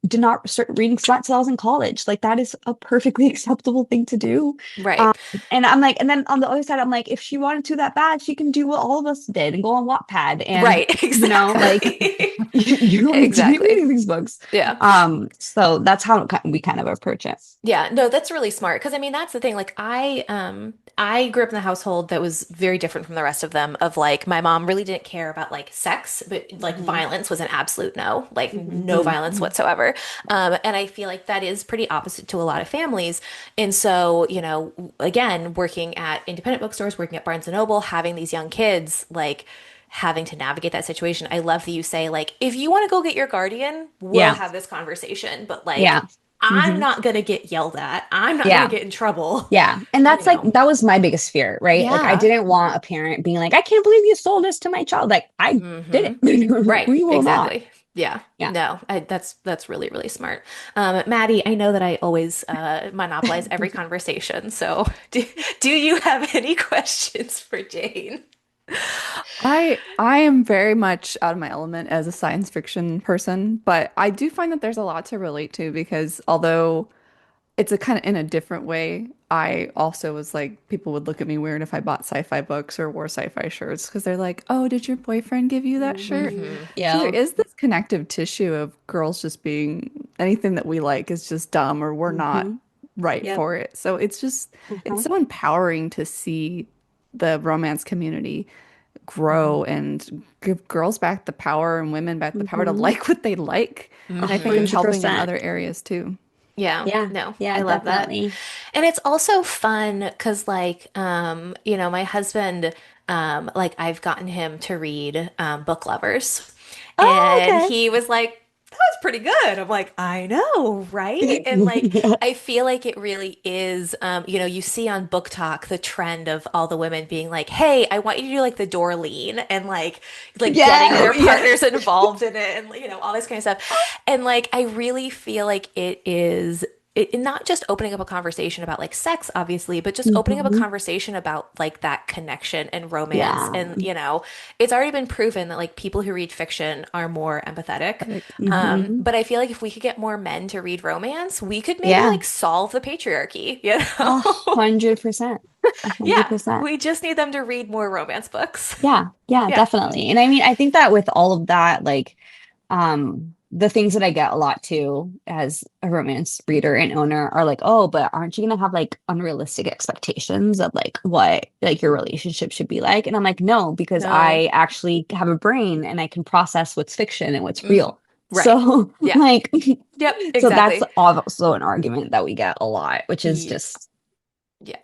did not start reading smart till I was in college. Like that is a perfectly acceptable thing to do. Um, Right. and I'm like, and then on the other side, I'm like, if she wanted to that bad, she can do what all of us did and go on Wattpad. And Right. like Exactly. you don't need to be Exactly. reading these books. Yeah. So that's how we kind of approach it. Yeah, no, that's really smart because I mean that's the thing. Like I grew up in a household that was very different from the rest of them of like my mom really didn't care about like sex, but like Mhm, violence was an absolute no, like no mhm, violence mhm. whatsoever. And I feel like that is pretty opposite to a lot of families. And so, again, working at independent bookstores, working at Barnes and Noble, having these young kids, like having to navigate that situation. I love that you say like if you want to go get your guardian, we'll Yeah, have this conversation, but like yeah. I'm Hmm. not gonna get yelled at. I'm not gonna Yeah. get in trouble, Yeah. And you that's like, know. that was my biggest fear, right? Like, I Yeah. didn't want a parent being like, I can't believe you sold this to my child. Like, I did Hmm. it. Right. We will not. Exactly. Yeah. Yeah. No, that's really, really smart. Maddie, I know that I always monopolize every conversation. So do you have any questions for Jane? I am very much out of my element as a science fiction person, but I do find that there's a lot to relate to because although it's a kind of in a different way, I also was like people would look at me weird if I bought sci-fi books or wore sci-fi shirts because they're like, "Oh, did your boyfriend give you that shirt?" Hmm. Hmm. So there Yeah. is this connective tissue of girls just being anything that we like is just dumb or we're not Hmm. right Yep. for it. So it's Uh-huh. so empowering to see the romance community Hmm. grow and give girls back the power and women back the power to Hmm. like what they like. A And I think it's Hmm. helping in 100%. other areas too. Yeah, Yeah. no, Yeah, I love that. definitely. And it's also fun because like my husband like I've gotten him to read Book Lovers. Oh, And okay. he was like, that was pretty good. I'm like, I know, right? And like Yeah. I feel like it really is you see on Book Talk the trend of all the women being like, "Hey, I want you to do like the Dorleen and like getting Yeah. their Yeah. partners involved in it and all this kind of stuff." And like I really feel like it is not just opening up a conversation about like sex, obviously, but just opening up a Hmm. conversation about like that connection and romance. Yeah. And, it's already been proven that like people who read fiction are more empathetic. Like, Hmm. But I feel like if we could get more men to read romance, we could maybe Yeah. like solve the patriarchy, you A know? 100%. A hundred Yeah, percent. we just need them to read more romance books. Yeah, yeah, Yeah. definitely. And I mean, I think that with all of that, like, the things that I get a lot too as a romance reader and owner are like, oh, but aren't you gonna have like unrealistic expectations of like what like your relationship should be like? And I'm like, no, because No. I actually have a brain and I can process what's fiction and what's Hmm. real. Right. So Yeah. like, Yep. so that's Exactly. also an argument that we get a lot, which is Ye- just, Yeah.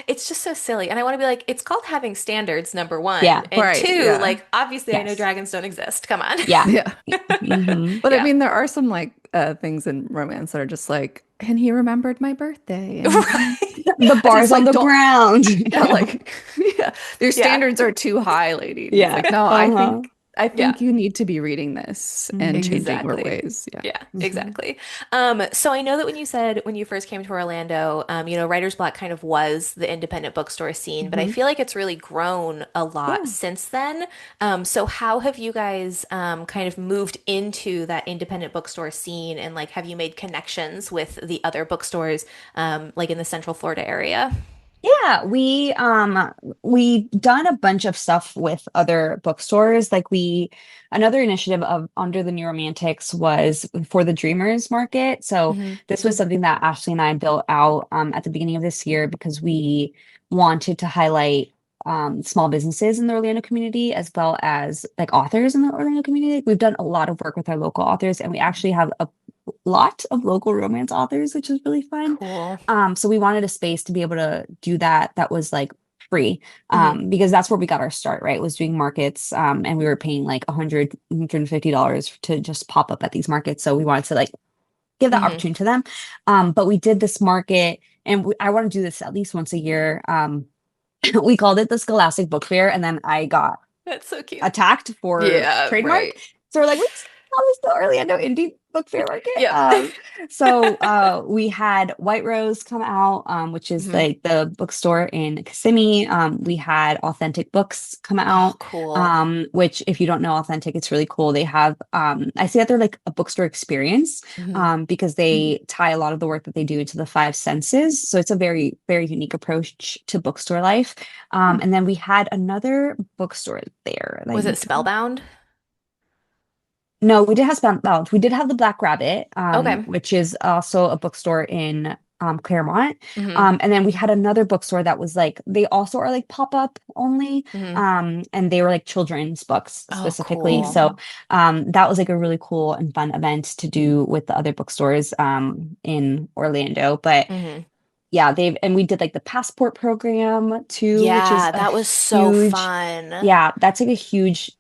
It's just so silly. And I want to be like, it's called having standards, number one. yeah, And right, two, yeah. like, obviously, I know yes, dragons don't exist. Come on. yeah. Yeah. Hmm. But I Yeah. mean, there are some like things in romance that are just like, and he remembered my birthday, and Right. The it's just bars on like, the don't, ground. yeah, like, yeah, their Yeah. standards are too high, lady. And it's Yeah. like, no, Uh-huh. I Yeah. think you need to be reading this and Hmm. changing your Exactly. ways. Yeah. Yeah, Hmm. exactly. So I know that when you said when you first came to Orlando, Writer's Block kind of was the independent bookstore scene, but I Hmm. feel like it's really grown a lot Yeah. since then. So how have you guys kind of moved into that independent bookstore scene and like have you made connections with the other bookstores like in the Central Florida area? Yeah, we done a bunch of stuff with other bookstores. Like we another initiative of under the New Romantics was for the Dreamers Market. So Hmm. this was something that Ashley and I built out at the beginning of this year because we wanted to highlight small businesses in the Orlando community as well as like authors in the Orlando community. We've done a lot of work with our local authors, and we actually have a lot of local romance authors, which is really fun. Cool. So we wanted a space to be able to do that that was like free. Hmm. Because that's where we got our start, right? Was doing markets. And we were paying like $150 to just pop up at these markets. So we wanted to like give that Hmm. opportunity to them. But we did this market and I want to do this at least once a year. We called it the Scholastic Book Fair, and then I got That's so cute. attacked for Yeah, trademark. right. So we're like, we just call this the Orlando Indie Book Fair Market. Yep. We had White Rose come out, which is Mhm. like the bookstore in Kissimmee. We had Authentic Books come Oh, out, cool. which if you don't know Authentic, it's really cool. They have, I see that they're like a bookstore experience, Mhm. because they tie a lot of the work that they do into the five senses. So it's a very, very unique approach to bookstore life. And then we had another bookstore there. Was it Spellbound? No, we did have Spellbound. We did have the Black Rabbit, Okay. which is also a bookstore in Claremont. Hmm. And then we had another bookstore that was like they also are like pop-up only. Hmm. And they were like children's books Oh, specifically. cool. So that was like a really cool and fun event to do with the other bookstores in Orlando. But Hmm. yeah, and we did like the passport program too, which is Yeah, a that was so huge, fun. yeah, that's like a huge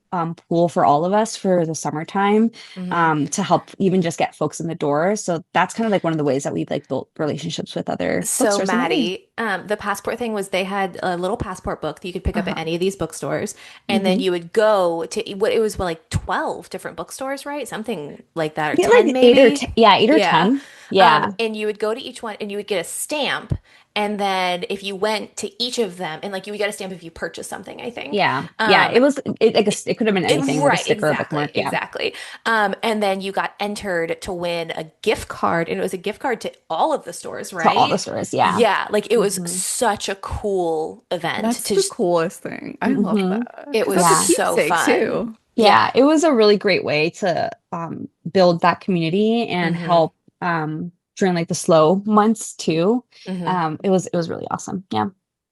pool for all of us for the summertime, Hmm. to help even just get folks in the door. So that's kind of like one of the ways that we've like built relationships with other So, bookstores in the area. Maddie, the passport thing was they had a little passport book that you could pick up at Uh-huh. any of these bookstores, and then Hmm. you would go to what it was like 12 different bookstores, right? Something like that, or Yeah, 10 like eight or maybe. yeah, 8 or 10. Yeah. Yeah. And you would go to each one and you would get a stamp. And then if you went to each of them, and like you would get a stamp if you purchased something, I think. Yeah. Yeah. Um, It could have been anything, like a right, sticker, a exactly, bookmark. Yeah. exactly. And then you got entered to win a gift card, and it was a gift card to all of the stores, To all the right? stores. Yeah. Yeah, like it was Hmm. such a cool event That's to the just, coolest thing. I love Hmm. that it because was that's a Yeah. so keepsake fun. too. Yeah. Yeah, it was a really great way to build that community and Hmm. help during like the slow months too. Hmm. It was really awesome. Yeah.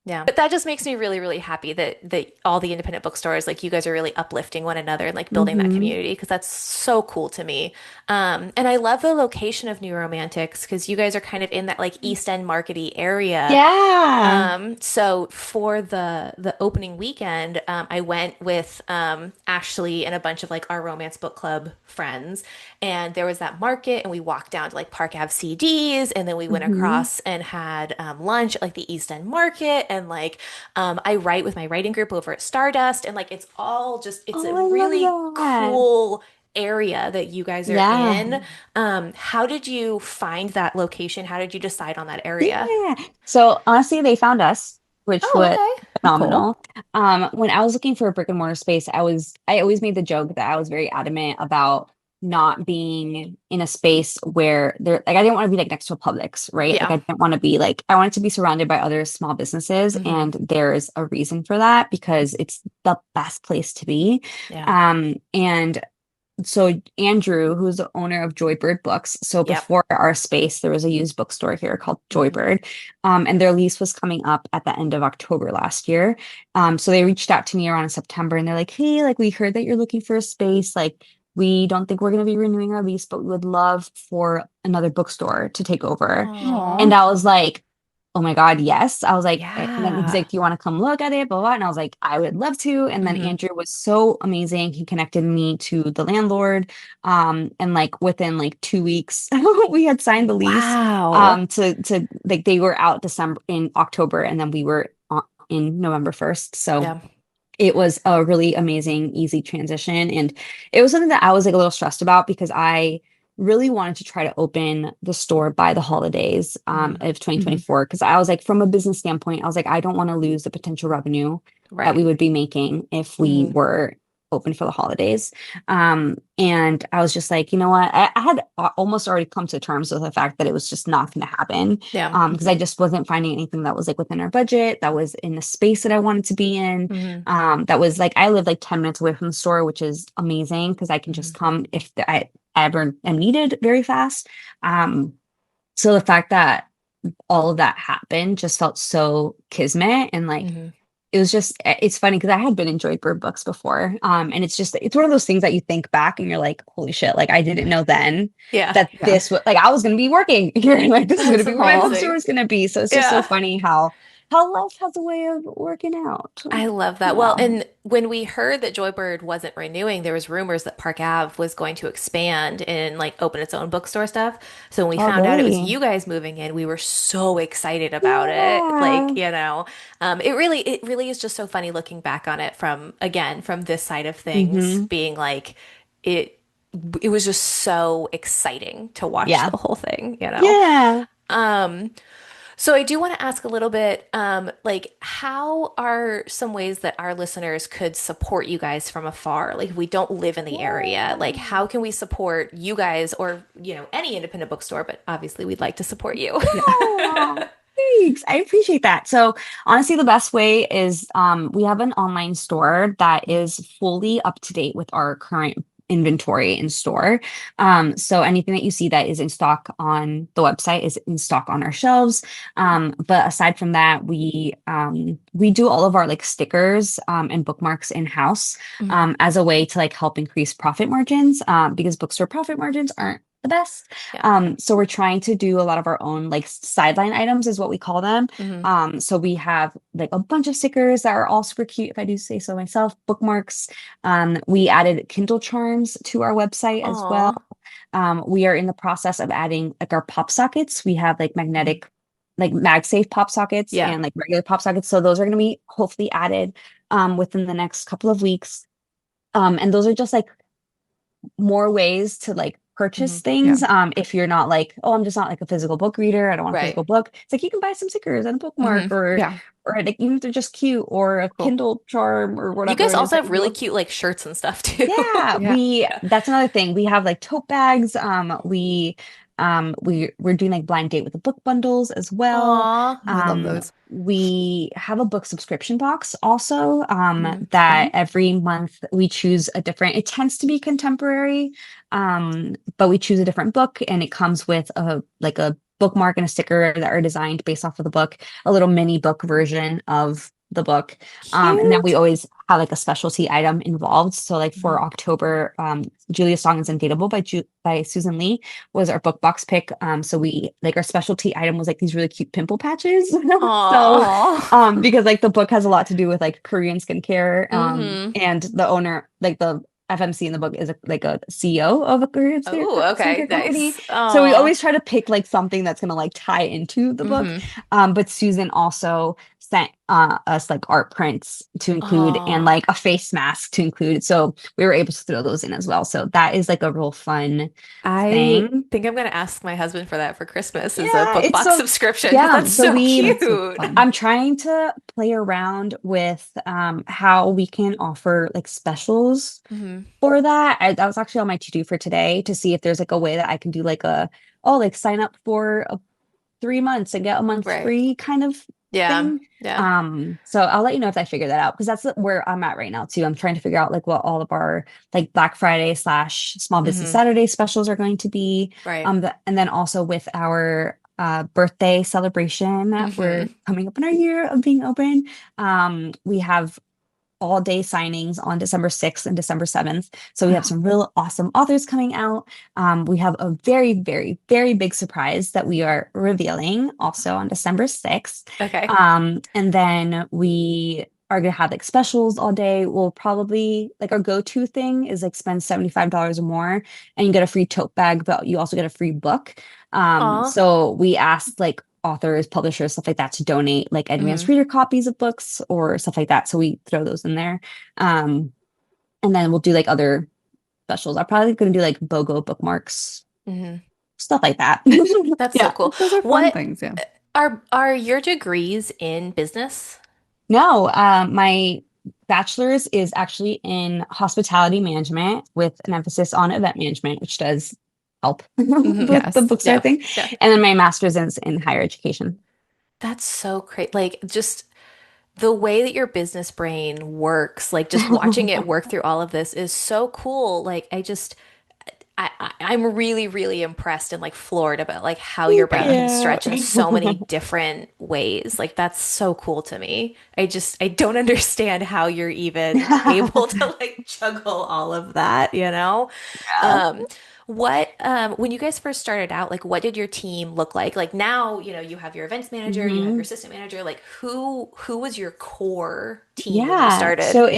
Yeah. But that just makes me really, really happy that all the independent bookstores, like you guys are really uplifting one another and like building that Hmm. community because that's so cool to me. And I love the location of New Romantics because you guys are kind of in that like East End markety area. Yeah. So for the opening weekend, I went with Ashley and a bunch of like our romance book club friends, and there was that market, and we walked down to like Park Ave CDs, and then we went Hmm. across and had lunch at like the East End Market, and like I write with my writing group over at Stardust, and like it's all just it's a Oh, I love really that. cool area that you guys are Yeah. in. How did you find that location? How did you decide on that area? Yeah. So honestly, they found us, which Oh, was okay. Cool. phenomenal. When I was looking for a brick and mortar space, I always made the joke that I was very adamant about not being in a space where there like I didn't want to be like next to a Publix, right? Like Yeah. I didn't want to be like I wanted to be surrounded by other small businesses, Hmm. and there's a reason for that because it's the best place to be. Yeah. And so Andrew, who's the owner of Joybird Books, so Yep. before our space, there was a used bookstore here called Hmm. Joybird, and their lease was coming up at the end of October last year. So they reached out to me around September, and they're like, "Hey, like we heard that you're looking for a space. Like we don't think we're going to be renewing our lease, but we would love for another bookstore to take over." Aw. And Aw. I was like, oh my God, yes. I was like, and then he's Yeah. like, do you want to come look at it? Blah, blah. And I was like, I would love to. And then Hmm. Andrew was so amazing. He connected me to the landlord. And like within like 2 weeks, we had signed the lease. Wow. To like they were out December in October, and then we were in November 1st. So Yeah. it was a really amazing, easy transition. And it was something that I was like a little stressed about because I really wanted to try to open the store by the holidays Hmm. of Mhm. 2024. Because I was like, from a business standpoint, I was like, I don't want to lose the potential revenue that we Right. would be making if we Hmm. were open for the holidays. And I was just like, you know what? I had almost already come to terms with the fact that it was just not going to happen Yeah. because I just wasn't finding anything that was like within our budget, that was in the space that I wanted to be in. Hmm. That was like I live like 10 minutes away from the store, which is amazing because I can Hmm. just come if I ever am needed very fast. So the fact that all of that happened just felt so kismet and like Hmm. it was just it's funny because I had been enjoyed bird books before. And it's one of those things that you think back and you're like, holy shit, like I didn't know then Yeah. that Yeah. this was like I was gonna be working here. Like this is gonna That's be where my Aw. bookstore amazing. is gonna be. So it's just so Yeah. funny how life has a way of working out. I love that. Well, Yeah. and when we heard that Joybird wasn't renewing, there was rumors that Park Ave was going to expand and like open its own bookstore stuff. So when we Oh found out it was really? you guys moving in, we were so excited about it. Yeah. Like, it really is just so funny looking back on it from again, from this side of things, Hmm. being like, it it was just so exciting to watch Yeah. the whole thing, you know? Yeah. Um, so I do want to ask a little bit, like how are some ways that our listeners could support you guys from afar? Like if we don't live in the area, like how can we support you guys or, any independent bookstore, but obviously we'd like to support you. Yeah. Oh, thanks. I appreciate that. So honestly, the best way is we have an online store that is fully up to date with our current inventory in store. So anything that you see that is in stock on the website is in stock on our shelves. But aside from that, we do all of our like stickers and bookmarks in-house Mhm. as a way to like help increase profit margins because bookstore profit margins aren't the best. Yeah. So we're trying to do a lot of our own like sideline items is what we call them. Hmm. So we have like a bunch of stickers that are all super cute, if I do say so myself, bookmarks. We added Kindle charms to our website as Aw. well. We are in the process of adding like our pop sockets. We have like Mhm. magnetic, like MagSafe pop sockets Yeah. and like regular pop sockets. So those are going to be hopefully added within the next couple of weeks. And those are just like more ways to like purchase Hmm. Yeah. things. If you're not like, oh, I'm just not like a physical book reader, I don't want a Right. physical book. It's like you can buy some stickers and a bookmark Hmm. Yeah. or like even if they're just cute or a Cool. Kindle charm or You whatever guys it is also that have really you cute like shirts and stuff too. yeah, Yeah. Yeah. that's another thing. We have like tote bags. We're doing like blind date with the book bundles as well. Aw. Oh, I love those. We have a book subscription box also, that Fun. every month we choose a different, it tends to be contemporary, but we choose a different book and it comes with a bookmark and a sticker that are designed based off of the book, a little mini book version of the book. And then we Cute. always have like a specialty item involved. So like for Mhm. October, Julia's Song is Undateable by Susan Lee was our book box pick. So we like our specialty item was like these really cute pimple patches. So Aw. because like the book has a lot to do with like Korean skincare. Hmm. And the owner, like the FMC in the book is like a CEO of a Korean Oh, okay. skincare company. Nice. So we Aw. always try to pick like something that's gonna like tie into the book. Hmm. But Susan also sent us like art prints to include and Aw. like a face mask to include. So we were able to throw those in as well. So that is like a real fun I thing. think I'm gonna ask my husband for that for Christmas as a Yeah, book it's box so subscription because yeah. that's So so we That's so cute. fun. I'm trying to play around with how we can offer like specials Hmm. for that. That was actually on my to-do for today to see if there's like a way that I can do like like sign up for 3 months and get a month Right. free kind of Yeah. thing. Yeah. So I'll let you know if I figure that out because that's where I'm at right now too. I'm trying to figure out like what all of our like Black Friday slash Small Business Hmm. Saturday specials are going to be. Right. And then also with our birthday celebration that we're Hmm. coming up in our year of being open. We have all day signings on December 6th and December 7th. So we have Wow. some real awesome authors coming out. We have a very, very, very big surprise that we are revealing also on December 6th. Okay. And then we are going to have like specials all day. We'll probably like our go-to thing is like spend $75 or more and you get a free tote bag, but you also get a free book. Aw. So we asked like authors, publishers, stuff like that to donate like advanced Hmm. reader copies of books or stuff like that. So we throw those in there. And then we'll do like other specials. I'm probably going to do like BOGO bookmarks, Hmm. stuff like that. That's so Yeah. cool. Those are fun What things. Yeah. are your degrees in business? No, my bachelor's is actually in hospitality management with an emphasis on event management, which does help Hmm. with the Yes. bookstore Yeah. thing. Yeah. And then my master's is in higher education. That's so great. Like just the way that your business brain works, like just watching it work through all of this is so cool. Like I'm really, really impressed and like floored about like how your Thank brain Yeah. can stretch in so many you. different ways. Like that's so cool to me. I don't understand how you're even able to like juggle all of that, you know? Yeah. Um, when you guys first started out, like what did your team look like? Like now, you have your events manager, you have your Mhm. assistant manager. Like who was your core team when you Yeah. So started?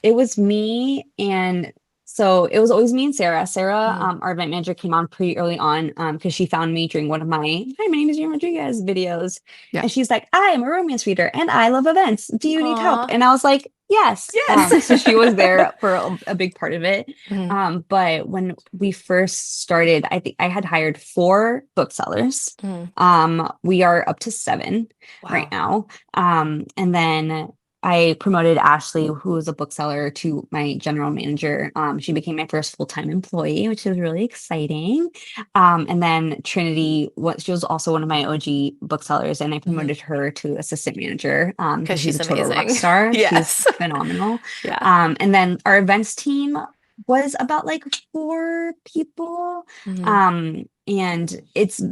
it was me and so it was always me and Sarah. Sarah, Mhm. our event manager came on pretty early on because she found me during one of my Hi, my name is Jan Rodriguez videos. Yeah. And she's like, I am a romance reader and I love events. Do you need help? Aw. And I was like, Yes. Yes. So she was there for a big part of it. Mhm. But when we first started, I think I had hired 4 booksellers. Mhm. We are up to 7 right Wow. now. And then I promoted Ashley, who was a bookseller, to my general manager. She became my first full-time employee, which is really exciting. And then Trinity, she was also one of my OG booksellers, and I Mhm. promoted her to assistant manager Because because she's she's a total rock amazing. star. She's Yes. phenomenal. Yeah. And then our events team was about like 4 people. Mhm. And it's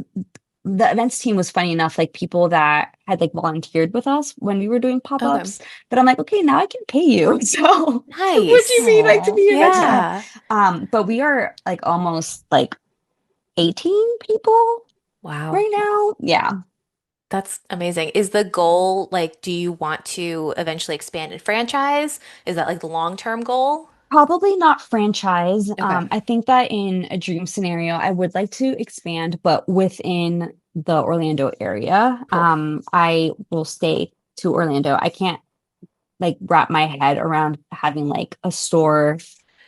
the events team was funny enough, like people that had like volunteered with us when we were doing Okay. pop-ups, that I'm like, okay, now I can pay you. So would you Nice. be like to Aw. be an event rep? Yeah. But we are like almost like 18 people Wow. right now. Yeah. That's amazing. Is the goal like, do you want to eventually expand and franchise? Is that like the long-term goal? Probably not franchise. Okay. I think that in a dream scenario, I would like to expand, but within the Orlando area. Cool. I will stay to Orlando. I can't like wrap my head around having like a store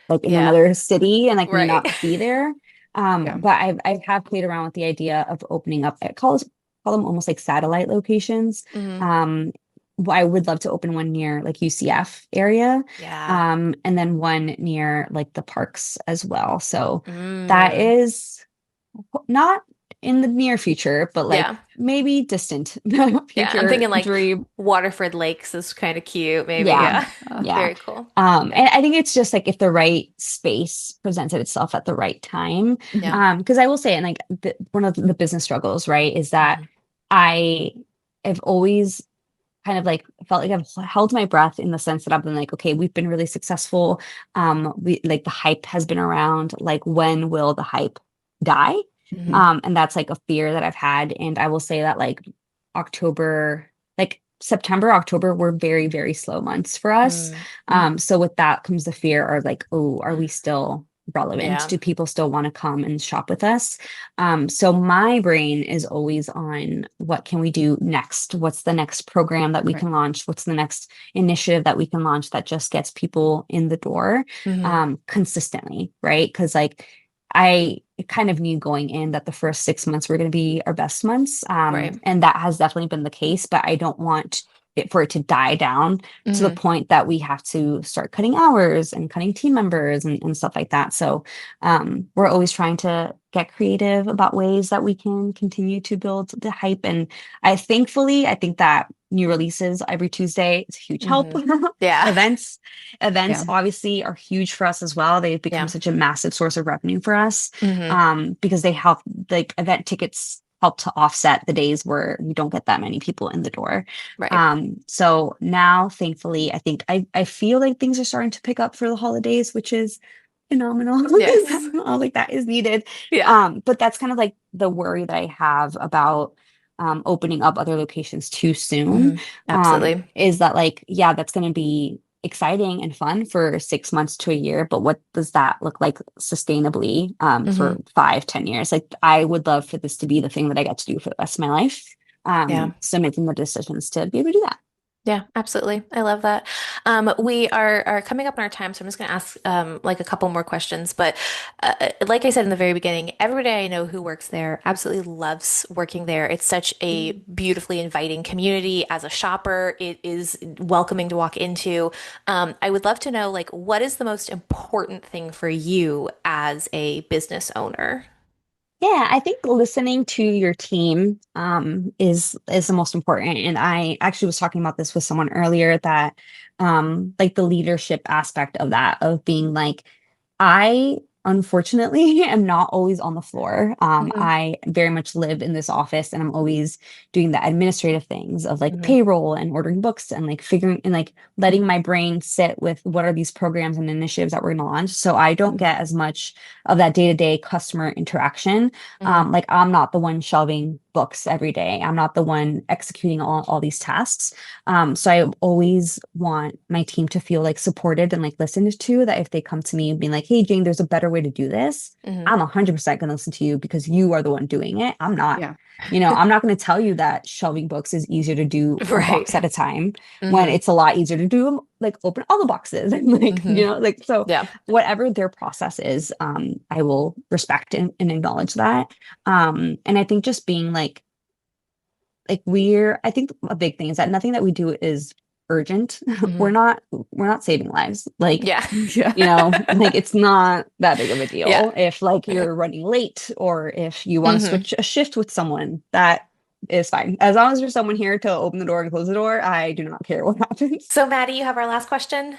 like in Yeah. another city and like me Right. not be there. Yeah. But I have played around with the idea of opening up, I call them almost like satellite locations. Hmm. Um, I would love to open one near like UCF area, Yeah. and then one near like the parks as well. So that Mm. is not in the near future, but like Yeah. maybe distant Yeah. I'm future thinking like dream. Waterford Lakes is kind of cute, maybe. Yeah, Yeah. yeah. Very cool. And I think it's just like if the right space presented itself at the right time. Yeah. Mhm. Because I will say, and like one of the business struggles, right, is that Hmm. I have always kind of like felt like I've held my breath in the sense that I've been like, okay, we've been really successful. We like the hype has been around. Like, when will the hype die? Hmm. And that's like a fear that I've had. And I will say that like October, like September, October were very, very slow months for us. Mm. So with that comes the fear of like, oh, are we still relevant? Yeah. Do people still want to come and shop with us? So my brain is always on what can we do next? What's the next program that we Right. can launch? What's the next initiative that we can launch that just gets people in the door Hmm. consistently, right? Because like I kind of knew going in that the first 6 months were going to be our best months. Right. And that has definitely been the case, but I don't want it for it to die down to the Hmm. point that we have to start cutting hours and cutting team members and stuff like that. So we're always trying to get creative about ways that we can continue to build the hype. And I think that new releases every Tuesday is a huge help. Hmm. Yeah. Events, events Yeah. obviously are huge for us as well. They've become Yeah. such a massive source of revenue for us Hmm. because they help, like event tickets help to offset the days where we don't get that many people in the door. Right. So now, thankfully, I think I feel like things are starting to pick up for the holidays, which is phenomenal. Yes. Like that is needed. Yeah. But that's kind of like the worry that I have about opening up other locations too soon. Hmm. Absolutely. Is that like, yeah, that's going to be exciting and fun for 6 months to a year, but what does that look like sustainably Hmm. for 5, 10 years? Like I would love for this to be the thing that I get to do for the rest of my life. Yeah. So making the decisions to be able to do that. Yeah, absolutely. I love that. We are coming up on our time, so I'm just going to ask like a couple more questions. But like I said in the very beginning, everybody I know who works there absolutely loves working there. It's such a Mhm. beautifully inviting community. As a shopper, it is welcoming to walk into. I would love to know, like, what is the most important thing for you as a business owner? Yeah, I think listening to your team is the most important. And I actually was talking about this with someone earlier that like the leadership aspect of that, of being like, I unfortunately am not always on the floor. Hmm. I very much live in this office and I'm always doing the administrative things of like Hmm. payroll and ordering books and like figuring and like letting my brain sit with what are these programs and initiatives that we're going to launch. So I don't Hmm. get as much of that day-to-day customer interaction. Hmm. Like I'm not the one shelving books every day. I'm not the one executing all these tasks. So I always want my team to feel like supported and like listened to, that if they come to me and being like, hey, Jane, there's a better way to do this. Hmm. I'm 100% going to listen to you because you are the one doing it. I'm not. Yeah. I'm not going to tell you that shelving books is easier to do a Right. box at a time when Hmm. it's a lot easier to do like open all the boxes and like, Hmm. like, so Yeah. whatever their process is, I will respect and acknowledge that. And I think just being I think a big thing is that nothing that we do is urgent. Hmm. We're not saving lives. Like, Yeah. Yeah. like it's not that big of a Yeah. deal if like you're running late or if you want to Hmm. switch a shift with someone, that is fine. As long as there's someone here to open the door and close the door, I do not care what happens. So, Maddie, you have our last question.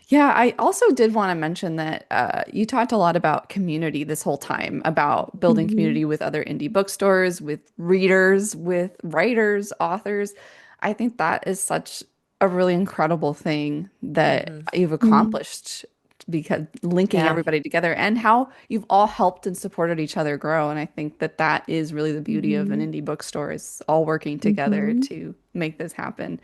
Yeah, I also did want to mention that you talked a lot about community this whole time, about building Mhm. community with other indie bookstores, with readers, with writers, authors. I think that is such a really incredible thing that Hmm. you've Mhm. accomplished because linking Yeah. everybody together and how you've all helped and supported each other grow. And I think that that is really the beauty of an Mhm. indie bookstore is all working together Mhm. to make this happen.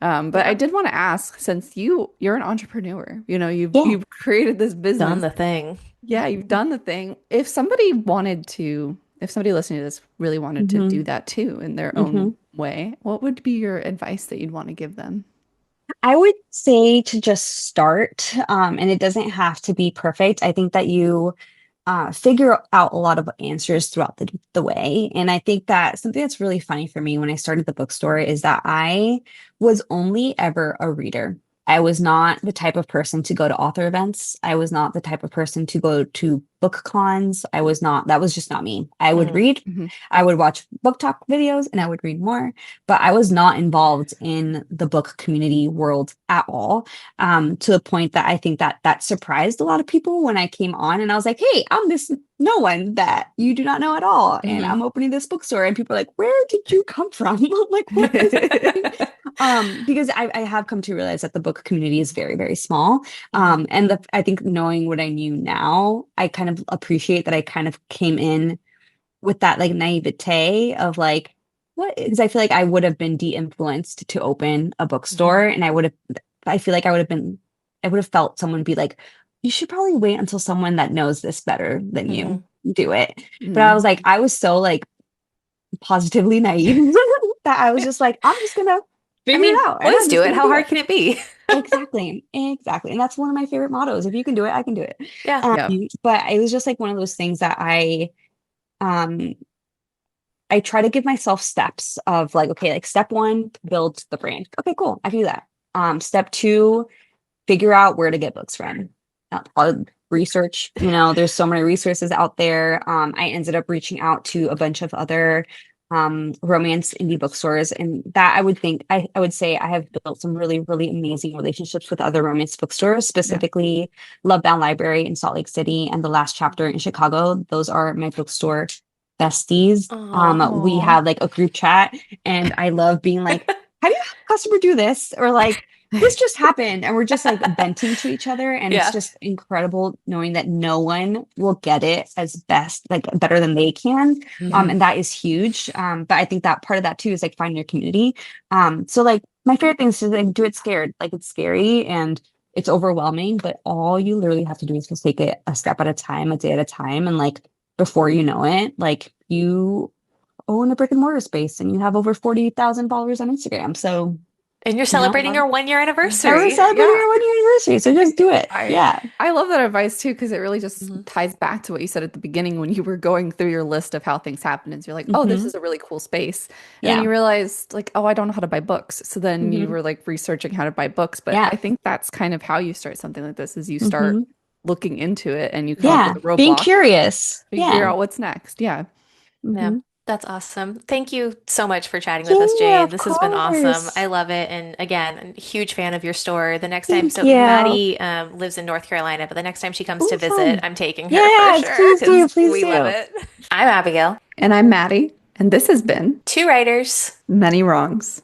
But I Yeah. did want to ask, since you're an entrepreneur, Yeah. you've created this Done business. the thing. Yeah, you've done the thing. If somebody listening to this really wanted to do Mhm. that too in their own Mhm. way, what would be your advice that you'd want to give them? I would say to just start, and it doesn't have to be perfect. I think that you figure out a lot of answers throughout the way. And I think that something that's really funny for me when I started the bookstore is that I was only ever a reader. I was not the type of person to go to author events. I was not the type of person to go to book cons. That was just not me. I would Hmm. read, Hmm. I would watch book talk videos, and I would read more, but I was not involved in the book community world at all, to the point that I think that that surprised a lot of people when I came on and I was like, hey, I'm this no one that you do not know at all. And Hmm. I'm opening this bookstore. And people are like, where did you come from? I'm like, what is happening? Because I have come to realize that the book community is very, very small. Hmm. I think knowing what I knew now, I kind of appreciate that I kind of came in with that like naivete of like, what? Because I feel like I would have been de-influenced to open a Hmm. bookstore, and I feel like I would have felt someone be like, you should probably wait until someone that knows this better than you Hmm. do it. But I was Mm. like, I was so like positively naive that I was just like, I'm just gonna I figure it mean, out and boys I'm do just it. gonna How do hard it. can it be? Exactly. Exactly. And that's one of my favorite mottos. If you can do it, I can do it. Yeah. Um, Yeah. but it was just like one of those things that um I try to give myself steps of like, okay, like step one, build the brand. Okay, cool. I can do that. Step two, figure out where to get books from. Research, there's so many resources out there. I ended up reaching out to a bunch of other romance indie bookstores, and that I would say I have built some really, really amazing relationships with other romance bookstores, Yeah. specifically Love Bound Library in Salt Lake City and The Last Chapter in Chicago. Those are my bookstore besties. Oh. We Oh. have like a group chat, and I love being like, how do you have a customer do this? Or like, this just happened, and we're just like venting to each other, and it's Yeah. just incredible knowing that no one will get it as best like better than they can. Hmm. And that is huge. But I think that part of that too is like find your community. So like my favorite thing is to like do it scared. Like it's scary and it's overwhelming, but all you literally have to do is just take it a step at a time, a day at a time, and like before you know it, like you own a brick and mortar space and you have over 40,000 followers on Instagram. So, And you're you know, I celebrating love your 1 year and we're anniversary. celebrating Yeah. our 1 year anniversary. So just do it. I Yeah. I love that advice too because it really just Hmm. ties back to what you said at the beginning when you were going through your list of how things happen. And you're like, oh, this Hmm. is a really cool space. And then Yeah. you realized like, oh, I don't know how to buy books. So then you Hmm. were like researching how to buy books. But Yeah. I think that's kind of how you start something like this is you start Hmm. looking into it and you come up with Yeah. a Being roadblock, curious. figure Yeah. out what's next. Yeah. Yeah. Hmm. That's awesome. Thank you so much for chatting with us, Yeah, Jane. of This has been awesome. I course. love it. And again, I'm a huge fan of your store. The next time, Thank so you. Maddie lives in North Carolina, but the next time she comes to Oh, visit, fun. I'm taking her for Yes, sure please do. because Please we love do. it. I'm Abigail. And I'm Maddie. And this has been Two writers. Many Wrongs.